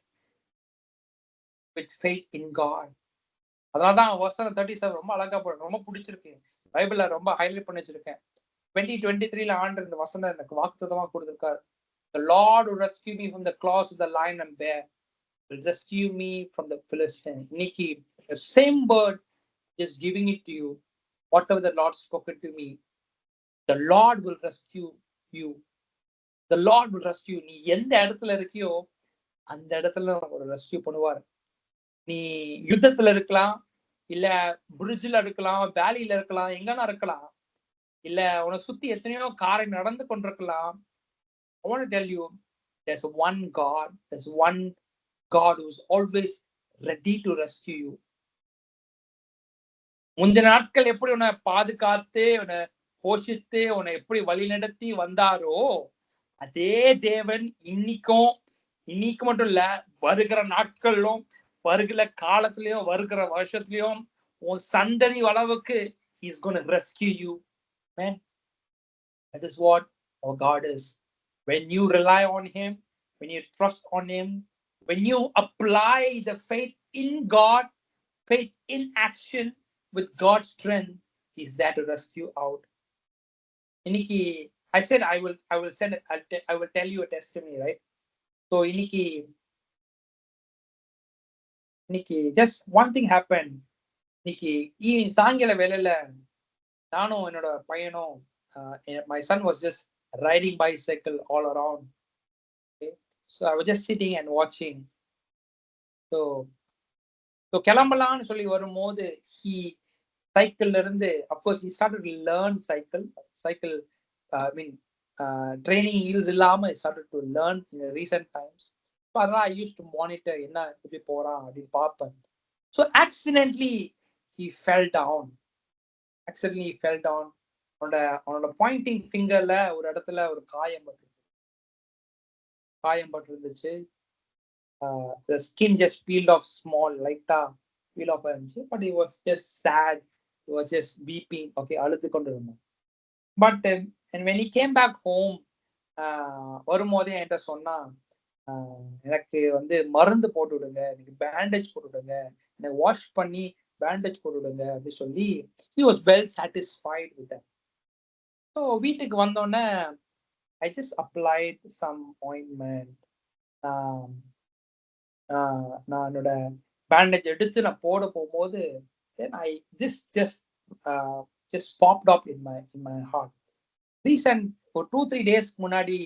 with faith in God. அதனாலதான் வசனம் 37 ரொம்ப அழகா ரொம்ப பிடிச்சிருக்கு. பைபிள்ல ரொம்ப ஹைலைட் பண்ணி வச்சிருக்கேன். 2023 ஆண்டு இந்த வசனம் எனக்கு வாக்குத்தத்தமா கொடுத்திருக்காரு. The Lord will rescue me from the claws of the lion and bear, will rescue me from the Philistine. இன்னைக்கு the same word is giving it to you. Whatever the Lord spoken to me, the Lord will rescue you. The Lord will rescue. நீ எந்த இடத்துல இருக்கியோ அந்த இடத்துல ஒரு rescue பண்ணுவார். நீ யுத்தத்துல இருக்கலாம், இல்ல பிரிட்ஜில் இருக்கலாம், வேலியில இருக்கலாம், எங்கன்னா இருக்கலாம், இல்ல உன்னை சுத்தி எத்தனையோ காரை நடந்து கொண்டிருக்கலாம். I want to tell you, there's one God, there's one God who's always ready to rescue you. முந்தின நாட்கள் எப்படி உன்னை பாதுகாத்து, உன்னை போஷித்து, உன்னை எப்படி வழி நடத்தி வந்தாரோ அதே தேவன் இன்னைக்கு மட்டும் இல்ல, வருகிற நாட்களிலும், வருகிற காலத்திலயும், வருகிற வருஷத்துலயும் உன் சந்ததி அளவுக்கு he's going to rescue you. Man, that is what our God is. When you rely on him, when you trust on him, when you apply the faith in God, faith in action with God's strength, he's there to rescue out. இன்னைக்கு I said I will tell you a testimony, right? So இன்னைக்கு just one thing happened. இன்னைக்கு சாயங்கால வேலையில நானும் என்னோட பையனும் my son was just riding bicycle all around. Okay? So I was just sitting and watching. So கிளம்பலான்னு சொல்லி வரும்போது சைக்கிள்ல இருந்து, of course he started to learn cycle I mean training wheels இல்லாம started to learn in the recent times. So அதான் I used to monitor என்ன எப்படி போறான் அப்படின்னு பார்ப்பேன். So accidentally he fell down. அவனோட பாயிண்டிங் ஃபிங்கர்ல ஒரு இடத்துல ஒரு காயம் பட்டிருந்துச்சு. The skin just peeled off small, லைட்டா peel off ஆயிருந்துச்சு. But he was just sad. He was just weeping. Okay, அழுது கொண்டு இருந்தான். But and when he came back home, வரும்போதே என்கிட்ட சொன்னா, எனக்கு மருந்து போட்டு விடுங்க, எனக்கு பேண்டேஜ் போட்டு விடுங்க, என்னை வாஷ் பண்ணி பேண்டேஜ் போட்டு விடுங்க அப்படின்னு சொல்லி he was well satisfied with that. So வீட்டுக்கு வந்தோடனே I just applied some ointment. நான் என்னோட பேண்டேஜ் எடுத்து நான் போட போகும்போது then this just popped up in my heart. Recent for 2-3 days முன்னாடி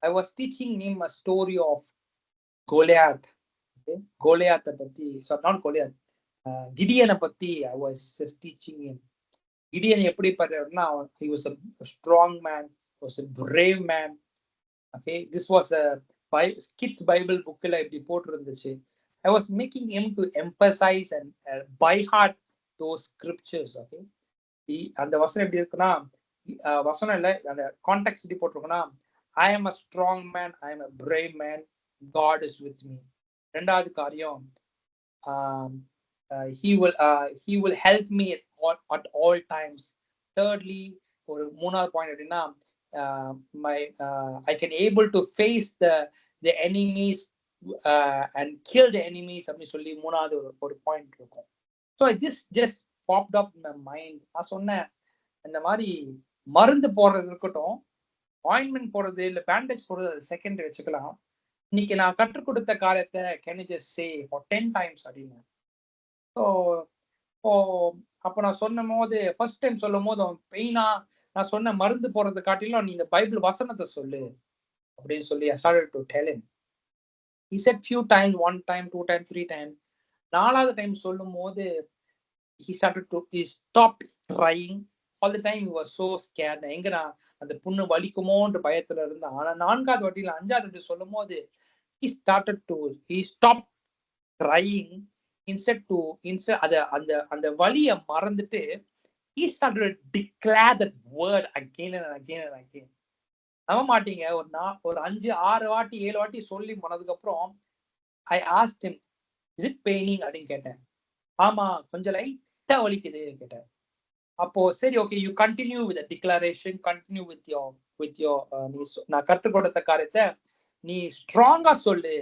I was teaching him a story of Goliath. Okay, Goliath பத்தி, so not Goliath, Gideon பத்தி I was just teaching him. Gideon எப்படி பண்றாருன்னா, he was a strong man, was a brave man. Okay, this was a kids Bible bookல இப்படி போட்டிருந்துச்சு. I was making him to emphasize and by heart those scriptures. Okay, அந்த வசனம் எப்படி இருக்குன்னா, வசனம் இல்ல, அந்த கான்டெக்ஸ்ட் எப்படி போட்டிருக்குன்னா, I am a strong man, I am a brave man, God is with me. ரெண்டாவது காரியம், he will help me at all times. Thirdly, ஒரு மூணாவது பாயிண்ட் எப்படின்னா, I can able to face the enemies and kill the enemies அப்படின்னு சொல்லி மூணாவது ஒரு point இருக்கும். So this just popped up in my mind. நான் சொன்னேன், இந்த மாதிரி மருந்து போடுறது இருக்கட்டும், ஆயின்மெண்ட் போடுறது இல்லை பேண்டேஜ் போடுறது அது செகண்டரி வச்சுக்கலாம். இன்னைக்கு நான் கற்றுக் கொடுத்த காரியத்தை can you just say for 10 times அப்படின்னு. ஸோ அப்போ நான் சொன்னும் போது ஃபர்ஸ்ட் டைம் சொல்லும் போது அவன் பெயினா, நான் சொன்ன மருந்து போடுறது காட்டிலும் நீ இந்த பைபிள் வசனத்தை சொல்லு அப்படின்னு சொல்லி I started to tell him. He said few times, 1 time, 2 time, 3 time. 4வது டைம் சொல்லும் போது he stopped crying. All the time he was so scared. எங்க நான் அந்த புண்ணு வலிக்குமோன்ற பயத்துல இருந்தான். ஆனா 4வது வாட்டியில 5வது வாட்டி சொல்லும் போது he stopped crying. Instead அந்த வலியை மறந்துட்டு he started to declare that word again and again and again. நம்ப மாட்டீங்க, ஒரு 5-6 வாட்டி 7 வாட்டி சொல்லி போனதுக்கு அப்புறம் I asked him, is it paining அப்படின்னு கேட்டேன். ஆமா, கொஞ்சம் லைட்டா வலிக்குது கேட்டேன். அப்போ சரி, okay, you continue with declaration, continue with your நான் கற்றுக் கொடுத்த காரியத்தை நீ ஸ்ட்ராங்கா சொல்லு.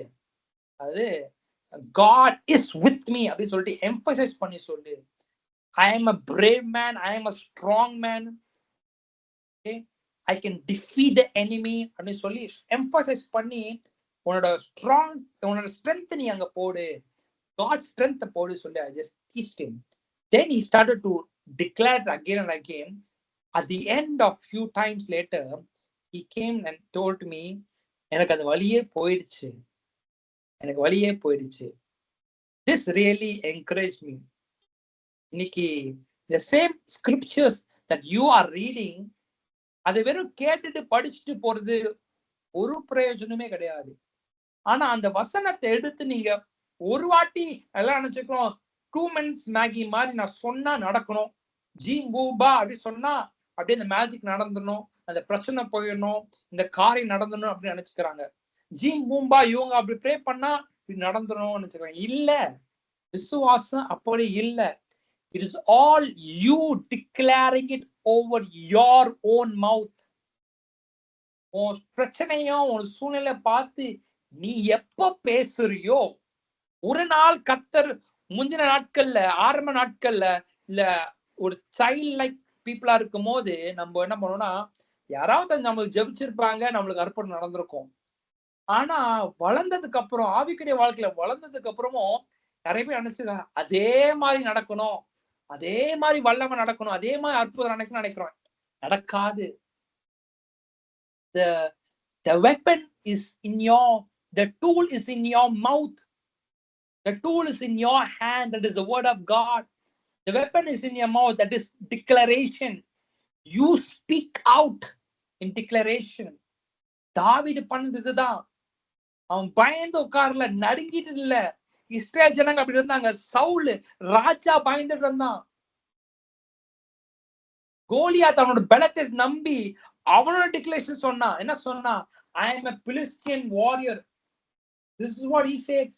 அது God is with me அப்படின்னு சொல்லிட்டு எம்பசைஸ் பண்ணி சொல்லு. I am a brave man, I am a strong man, okay? I can defeat the enemy அப்படின்னு சொல்லி எம்பசைஸ் பண்ணி உன்னோட ஸ்ட்ரென்த் நீ அங்க போடு. God strength போடு சொல்லி I just teached him. Then he started to declare again and again. At the end of few times later, he came and told me, எனக்கு அந்த வழியே போயிடுச்சு, எனக்கு வழியே போயிடுச்சு. This really encouraged me. இன்னைக்கு the same scriptures that you are reading, அதை வெறும் கேட்டுட்டு படிச்சுட்டு போறது ஒரு பிரயோஜனமே கிடையாது. ஆனா அந்த வசனத்தை எடுத்து நீங்க ஒரு வாட்டி எல்லாம் நினைச்சுக்கணும், 2 minutes மேகி மாதிரி நான் சொன்னா நடக்கணும், ஜீம் பூபா அப்படி சொன்னா அப்படியே இந்த மேஜிக் நடந்துடணும், அந்த பிரச்சனை போயிடணும், இந்த காரியம் நடந்துடணும் அப்படின்னு நினைச்சுக்கிறாங்க. ஜீம் பூம்பா இவங்க அப்படி ப்ரே பண்ணா இப்படி நடந்துடணும்னு நினைச்சுக்கிறாங்க. இல்ல, விசுவாசம் அப்படி இல்ல. It is all you declaring it over your own mouth. உன் பிரச்சனையும் உன் சூழ்நிலை பார்த்து நீ எப்ப பேசுறியோ, ஒரு நாள் கர்த்தர் முந்தின நாட்கள்ல, ஆரம்ப நாட்கள்ல இல்ல ஒரு சைல்ட் லைக் பீப்புளா இருக்கும் போது நம்ம என்ன பண்ணோம்னா, யாராவது நம்மளுக்கு ஜெபிச்சிருப்பாங்க, நம்மளுக்கு அர்ப்பணம் நடந்திருக்கும். ஆனா வளர்ந்ததுக்கு அப்புறம், ஆவிக்குரிய வாழ்க்கையில வளர்ந்ததுக்கு அப்புறமும் நிறைய பேர் நினைச்சிருக்காங்க அதே மாதிரி நடக்கணும், அதே மாதிரி வல்லமை நடக்கணும், அதே மாதிரி அற்புதம் நடக்கணும்னு நினைக்கிறோம். நடக்காது. The weapon is in the tool is in your mouth. The tool is in your hand, that is the word of God. The weapon is in your mouth, that is declaration. You speak out in declaration. தாவீது பண்ணதுதான். அவன் பயந்து உட்கார்ல, நடுங்கிட்டு இல்ல. Israel ஜனங்க அப்படி இருந்தாங்க. சவுல் ராஜா பயந்துட்டு இருந்தான். கோலியாத் அவனோட பலத்தை நம்பி அவனோட டிக்ளரேஷன் சொன்னான். என்ன சொன்னா? I am a Philistine warrior. This is what he says.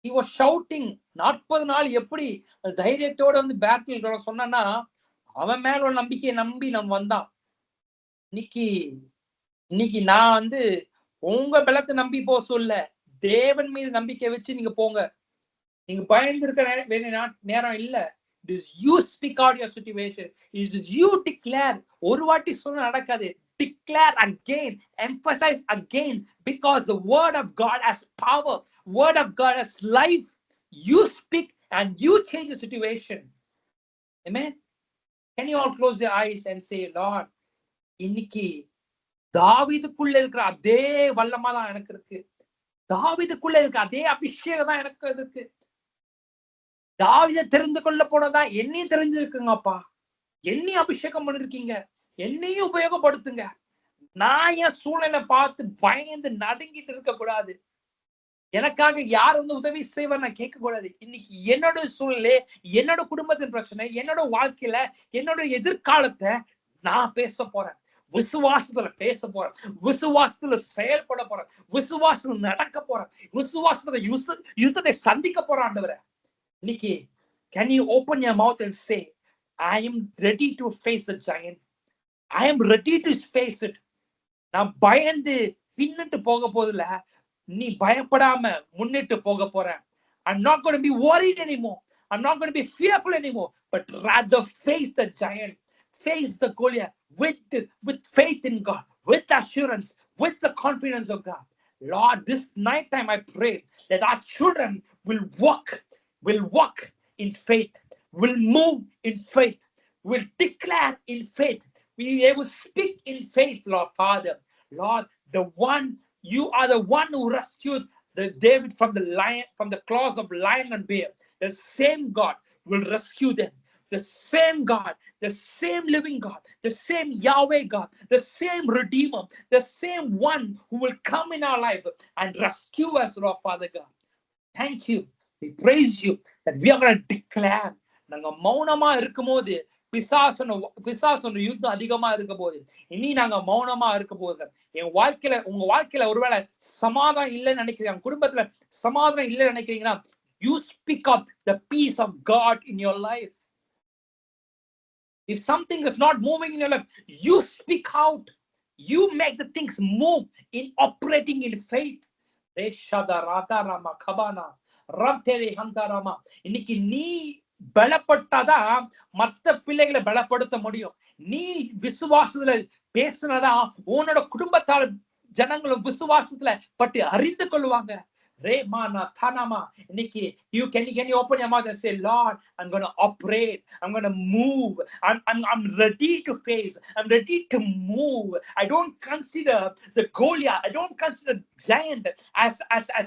He was shouting. 40 நாள் எப்படி தைரியத்தோட வந்து பேட்டில் சொன்னா, அவன் மேல ஒரு நம்பிக்கையை நம்பி நம்ம வந்தான். இன்னைக்கு நான் வந்து உங்க பலத்தை நம்பி போக சொல்ல, தேவன் மீது நம்பிக்கை வச்சு நீங்க போங்க. நீங்க பயந்து இருக்க நேரம் இல்ல. It is you speak out your situation. It is you declare. ஒரு வாட்டி சொன்னா நடக்காது. Declare again, emphasize again, because the word of God has power. Word of God has life. You speak and you change the situation. Amen. Can you all close your eyes and say, Lord, இன்னைக்கு தாவீதுக்குள்ள இருக்கிற அதே வல்லமா தான் எனக்கு இருக்கு. தாவீதுக்குள்ள இருக்க அதே அபிஷேகம் தான் எனக்கு இருக்கு. தாவீதை தெரிந்து கொள்ள போனதா என்னையும் தெரிஞ்சிருக்குங்கப்பா. என்னையும் அபிஷேகம் பண்ணிருக்கீங்க. என்னையும் உபயோகப்படுத்துங்க. நான் என் சூழ்நிலை பார்த்து பயந்து நடுங்கிட்டு இருக்க கூடாது. எனக்காக யார் வந்து உதவி செய்வார் நான் கேட்க கூடாது. இன்னைக்கு என்னோட சூழ்நிலை, என்னோட குடும்பத்தின் பிரச்சனை, என்னோட வாழ்க்கையில, என்னோட எதிர்காலத்தை நான் பேச போறேன். விசுவாசத்துல பேச போறேன். விசுவாசத்துல செயல்பட போறேன். விசுவாசத்துல நடக்க போறேன். விசுவாசத்துல யுத்தத்தை சந்திக்க போறேன். ஆண்டவரே, இன்னைக்கு can you open your mouth and say, I am ready to face the giant. I am ready to face it. நான் பயந்து பின்னிட்டு போக போதில்ல, நீ பயப்படாம முன்னிட்டு போக போறேன். I'm not going to be worried anymore. I'm not going to be fearful anymore, but rather face the giant, face the Goliath with faith in God, with assurance, with the confidence of God. Lord, this night time I pray that our children will walk in faith, will move in faith, will declare in faith. They will speak in faith, Lord Father. Lord, you are the one who rescued David from the claws of lion and bear. The same God will rescue them. The same God, the same living God, the same Yahweh God, the same Redeemer, the same one who will come in our life and rescue us, Lord Father God. Thank you. We praise you that we are going to declare. நாங்க மௌனமா இருக்கும் போது பிசாசோட யுத்தம் அதிகமா இருக்க போது, இனி நாங்க மௌனமா இருக்க போது, உங்க வாழ்க்கையில ஒருவேளை சமாதானம் இல்லைன்னு நினைக்கிறீங்க, குடும்பத்துல சமாதானம் இல்லைன்னு நினைக்கிறீங்கன்னா, you speak up the peace of God in your life. If something is not moving in your life, you speak out. You make the things move in operating in faith. இன்னைக்கு நீ பலப்பட்டாதான் மற்ற பிள்ளைகளை பலப்படுத்த முடியும். நீ விசுவாசத்துல பேசுனதான் உன்னோட குடும்பத்தால் ஜனங்களும் விசுவாசத்துல பட்டு அறிந்து கொள்வாங்க. Remana Tanama Nikki, can you open your mouth and say, Lord, I'm gonna operate, I'm gonna move, I'm ready to face, I'm ready to move. I don't consider the Goliath, I don't consider giant as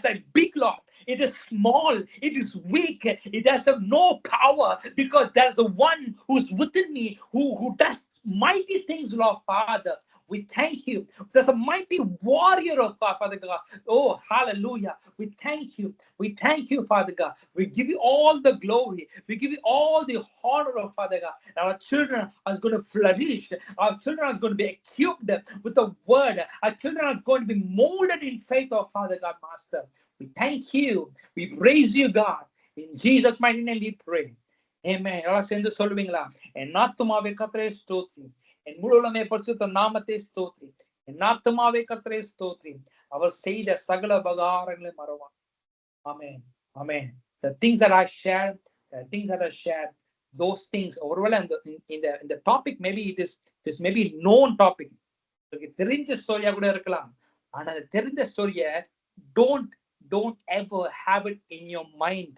a big Lord. It is small, it is weak, it has no power, because there's the one who's within me who does mighty things, Lord Father. We thank you. There's a mighty warrior of God, Father God. Oh, hallelujah. We thank you. We thank you, Father God. We give you all the glory. We give you all the honor of Father God. Our children are going to flourish. Our children are going to be equipped with the word. Our children are going to be molded in faith of Father God, Master. We thank you. We praise you, God. In Jesus' mighty name we pray. Amen. And not to my என் முழுவதுமே பரிசுத்த நாமத்தை ஸ்தோத்ரி. என் ஆத்துமாவே கர்த்தரை ஸ்தோத்ரி. அவர் செய்த சகல உபகாரங்களை மறவான். Amen. Amen. The things that I shared, those things, ஒருவேளை in the topic, maybe it is maybe known topic. தெரிஞ்ச ஸ்டோரியா கூட இருக்கலாம். ஆனா அந்த தெரிஞ்ச ஸ்டோரிய don't ever have it in your mind.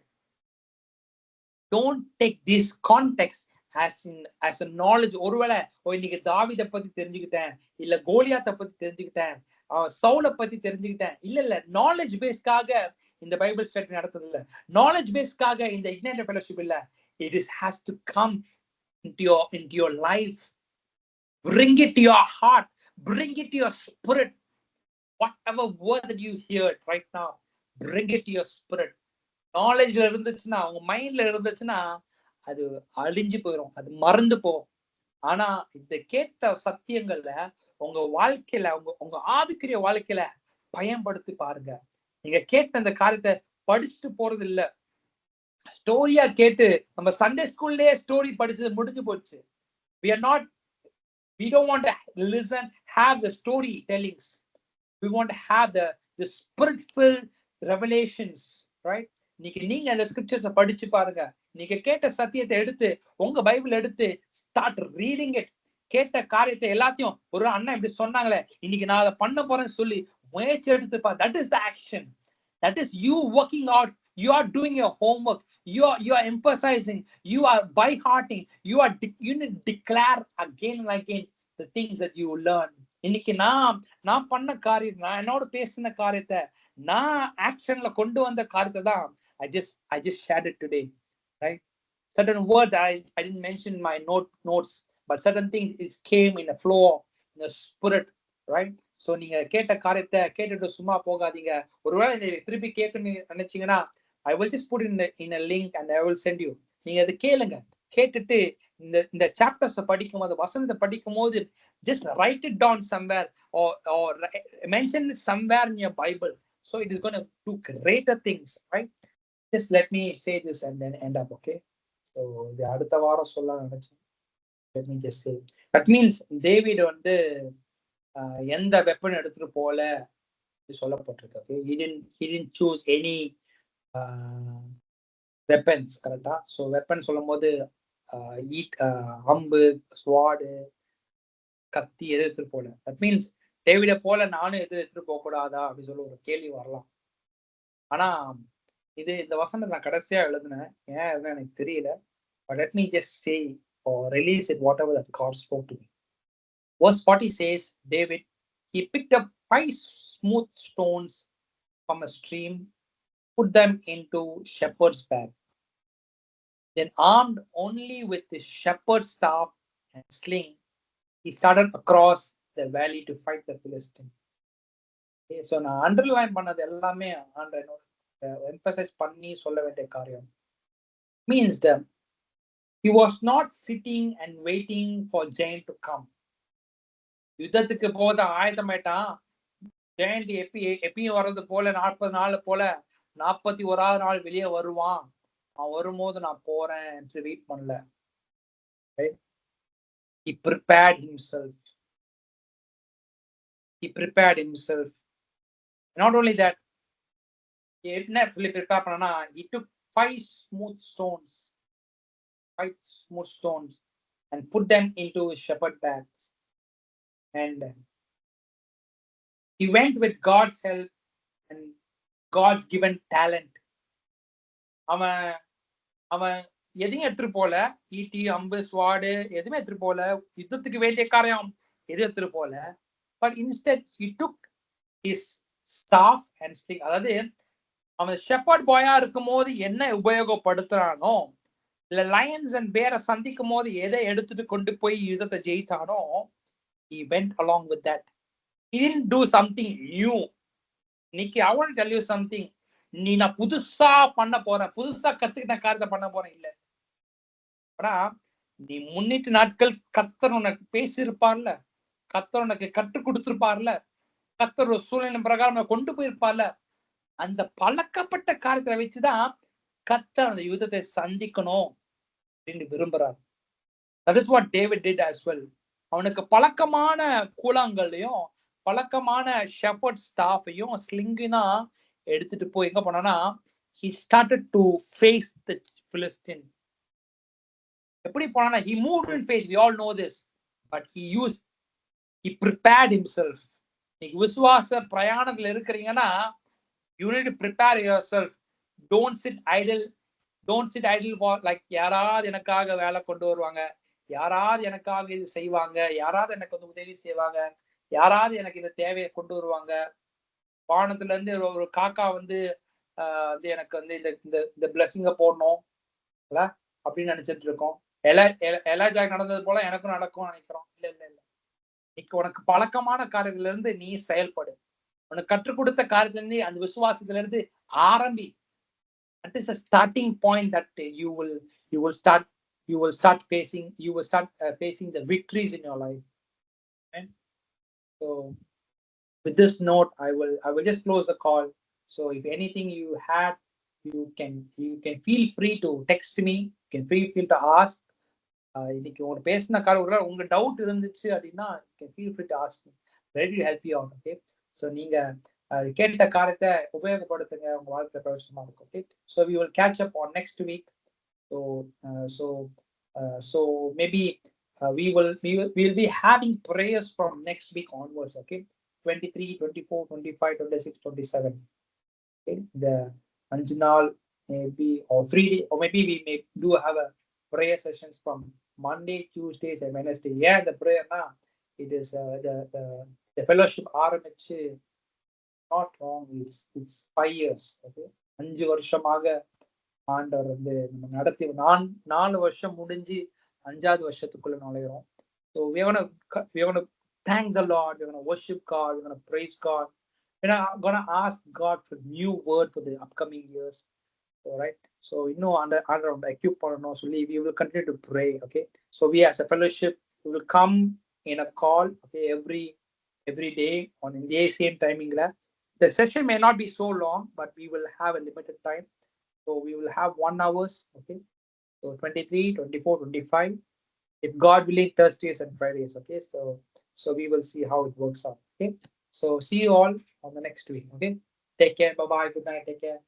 Don't take this context as a knowledge. ஒருவேளை இன்னைக்கு தாவீதை பத்தி தெரிஞ்சுக்கிட்டேன், இல்ல கோலியாத்தை பத்தி தெரிஞ்சுக்கிட்டேன், சவுலை பத்தி தெரிஞ்சுக்கிட்டேன், இல்ல நாலேஜ் பேஸ்க்காக இந்த பைபிள் ஸ்டடி நடத்துறது இல்ல, நாலேஜ் பேஸ்க்காக இந்த இக்னைட் ஃபெலோஷிப் இல்ல. It has to come into your life. Bring it to your heart, bring it to your spirit. Whatever word that you hear right now, bring it to your spirit. நாலேஜ்ல இருந்துச்சுன்னா, உங்க மைண்ட்ல இருந்துச்சுன்னா அது அழிஞ்சு போயிடும், அது மறந்து போகும். ஆனா இந்த கேட்ட சத்தியங்கள்ல உங்க வாழ்க்கையில உங்க ஆவிக்குரிய வாழ்க்கையில பயன்படுத்தி பாருங்க. நீங்க கேட்ட அந்த காரியத்தை படிச்சுட்டு போறது இல்ல, ஸ்டோரியா கேட்டு நம்ம சண்டே ஸ்கூல்லயே ஸ்டோரி படிச்சது முடிஞ்சு போச்சு. We don't want to listen, have the story tellings. We want to have the spirit-filled revelations, right? நீங்க அந்த ஸ்கிரிப்சர்ஸை படிச்சு பாருங்க. நீங்க கேட்ட சத்தியத்தை எடுத்து உங்க பைபிள் எடுத்து ஸ்டார்ட் ரீடிங் இட். கேட்ட காரியத்தை எல்லாத்தையும் ஒரு அண்ணன் இப்படி சொன்னாங்களே, இன்னைக்கு நான் அதை பண்ண போறேன்னு சொல்லி முயற்சி எடுத்துப்பா. That is the action. That is you working out. You are doing your homework. You are emphasizing. You are by hearting. You need to declare again and again the things that you learn. இன்னைக்கு நான் பண்ண காரியம், நான் என்னோட பேசின காரியத்தை, நான் ஆக்ஷன்ல கொண்டு வந்த காரியத்தை தான் I just shared it today, right? Certain words I didn't mention in my notes, but certain things it came in a flow, in a spirit, right? So நீங்க கேட்ட காரியத்தை கேட்டுட்டு சும்மா போகாதீங்க. ஒருவேளை திருப்பி கேட்கணும்னு நினைச்சீங்கன்னா, I will just put in a link and I will send you. நீங்க அதை கேளுங்க. கேட்டுட்டு இந்த சாப்டர்ஸ் படிக்கும் போது, வசனத்தை படிக்கும் போது, just write it down somewhere or mention it somewhere in your Bible. So it is going to do greater things, right? Just let me say this and then end up, okay? So the அடுத்த வாரம் சொல்ல நினைச்சேன். Let me just say. That means David வந்து எந்த weapon எடுத்துட்டு போல சொல்லப்பட்டிருக்கு. Okay? He didn't choose any weapons, கரெக்டா? ஸோ வெப்பன் சொல்லும் போது அம்பு, ஸ்வாடு, கத்தி எது எடுத்துட்டு போல. தட் மீன்ஸ் டேவிட போல நானும் எது எடுத்துட்டு போக கூடாதா அப்படின்னு சொல்லி ஒரு கேள்வி வரலாம். ஆனா இந்த வசனம் நான் கடைசியா எழுதுனேன், ஏன் எனக்கு தெரியல. But let me just say or release it whatever that God spoke to me. Verse 40 says, David, he picked up 5 smooth stones from a stream, put them into shepherd's bag. Then, armed only with his shepherd's staff and sling, he started across the valley to fight the Philistine. Okay, so நான் underline பண்ணது எல்லாமே emphasize பண்ணி சொல்ல வேண்டிய காரியம். Means that he was not sitting and waiting for giant to come. யுத்தத்துக்கு போத ஆயுதமாயிட்டான். Giant எப்பயும் வர்றது போல 40 நாள் போல 41வது நாள் வெளியே வருவான், அவன் வரும்போது நான் போறேன் என்று வெயிட் பண்ணல. He prepared himself. He prepared himself. Not only that, என்ன prepare பண்ணனா, he took 5 smooth stones and put them into his shepherd bags. And he went with God's help and God's given talent. அவன் அவன் எதையும் எடுத்துட்டு போல, ஈட்டி, அம்பு, sword எதுவுமே எடுத்துட்டு போல, யுத்தத்துக்கு வேண்டிய காரியம் எதுவும் எடுத்துட்டு போல. But instead he took his staff and stick. அதாவது அவன் ஷெப்பர்ட் பாயா இருக்கும் போது என்ன உபயோகப்படுத்துறானோ, இல்ல லயன்ஸ் அண்ட் பேரை சந்திக்கும் போது எதை எடுத்துட்டு கொண்டு போய் யுத்தத்தை ஜெயித்தானோ, he went along with that. He didn't do something new. இன்னைக்கு I want to tell you something. நீ நான் புதுசா பண்ண போறேன், புதுசா கத்துக்கிட்ட காரியத்தை பண்ண போறேன் இல்ல. ஆனா நீ முன்னிட்டு நாட்கள் கர்த்தர் உனக்கு பேசியிருப்பார்ல, கர்த்தர் உனக்கு கற்றுக் கொடுத்திருப்பார்ல, கர்த்தர் ஒரு சூழ்நிலை பிரகாரம் கொண்டு போயிருப்பார்ல, அந்த பழக்கப்பட்ட காரியத்தை வச்சுதான் கர்த்தர் அந்த யுத்தத்தை சந்திக்கணும் அப்படின்னு விரும்புறார். That is what David did as well. அவனுக்கு பழக்கமான கூழாங்கல்லையும் பழக்கமான ஷெப்பர்ட் ஸ்டாஃபையும் ஸ்லிங்கினா எடுத்துட்டு போய் எங்க போனானா, he started to face the Philistine. எப்படி போனானா, he moved in faith, we all know this, but he prepared himself. நீங்க விசுவாச பிரயாணத்துல இருக்கிறீங்கன்னா, you need to prepare yourself. Don't sit idle for like யாராவது எனக்காக வேலை கொண்டு வருவாங்க, யாராவது எனக்காக இது செய்வாங்க, யாராவது எனக்கு வந்து உதவி செய்வாங்க, யாராவது எனக்கு இந்த தேவையை கொண்டு வருவாங்க, வானத்துல இருந்து ஒரு காக்கா வந்து எனக்கு வந்து இந்த பிளஸிங்க போடணும் அப்படின்னு நினைச்சிட்டு இருக்கோம். எலாஜா நடந்தது போல எனக்கும் நடக்கும் நினைக்கிறோம். இல்ல இல்ல இல்ல, இன்னைக்கு உனக்கு பழக்கமான காரியத்துல இருந்து நீ செயல்படு. உனக்கு கற்றுக் கொடுத்த காரியத்துல இருந்து அந்த விசுவாசத்துல இருந்து ஆரம்பி. That is a starting point that you will start facing the victories in your life. Okay? So with this note, I will just close the call. So if anything you had, you can feel free to text me. You can feel free to ask. இன்னைக்கு உங்க பேசின காரணம் உங்க doubt இருந்துச்சு அப்படின்னா, you can feel free to ask me. Ready to help you out. Okay? So நீங்க கேட்ட காரியத்தை உபயோகப்படுத்துங்க, உங்க வாழ்க்கை பிரயோஜனமா இருக்கும். Okay? So we will catch up on next week. So maybe we will be having prayers from next week onwards. Okay? 23, 24, 25, 26, 27. Okay? The Anjanal maybe or 3 days, or maybe we may do have a prayer sessions from Monday, Tuesdays and Wednesday. Yeah, the prayer now, it is the fellowship ஆரம்பிச்சு not wrong, it's 5 years. Okay? 5 வருஷமாக ஆண்டவர் வந்து நம்ம நடத்தி 4 வருஷம் முடிஞ்சு 5வது வருஷத்துக்குள்ள நுழைகிறோம். So we're going to thank the Lord, we're going to worship God, we're going to praise God. We're going to ask God for new word for the upcoming years. All right? So under equip பண்ணனும் சொல்லி we will continue to pray. Okay? So we as a fellowship, we will come in a call, okay, every day on the same timing. The session may not be so long, but we will have a limited time. So we will have 1 hour. Okay? So 23, 24, 25. If God willing, Thursdays and Fridays. Okay? So we will see how it works out. Okay? So see you all on the next week. Okay? Take care. Bye-bye. Good night. Take care.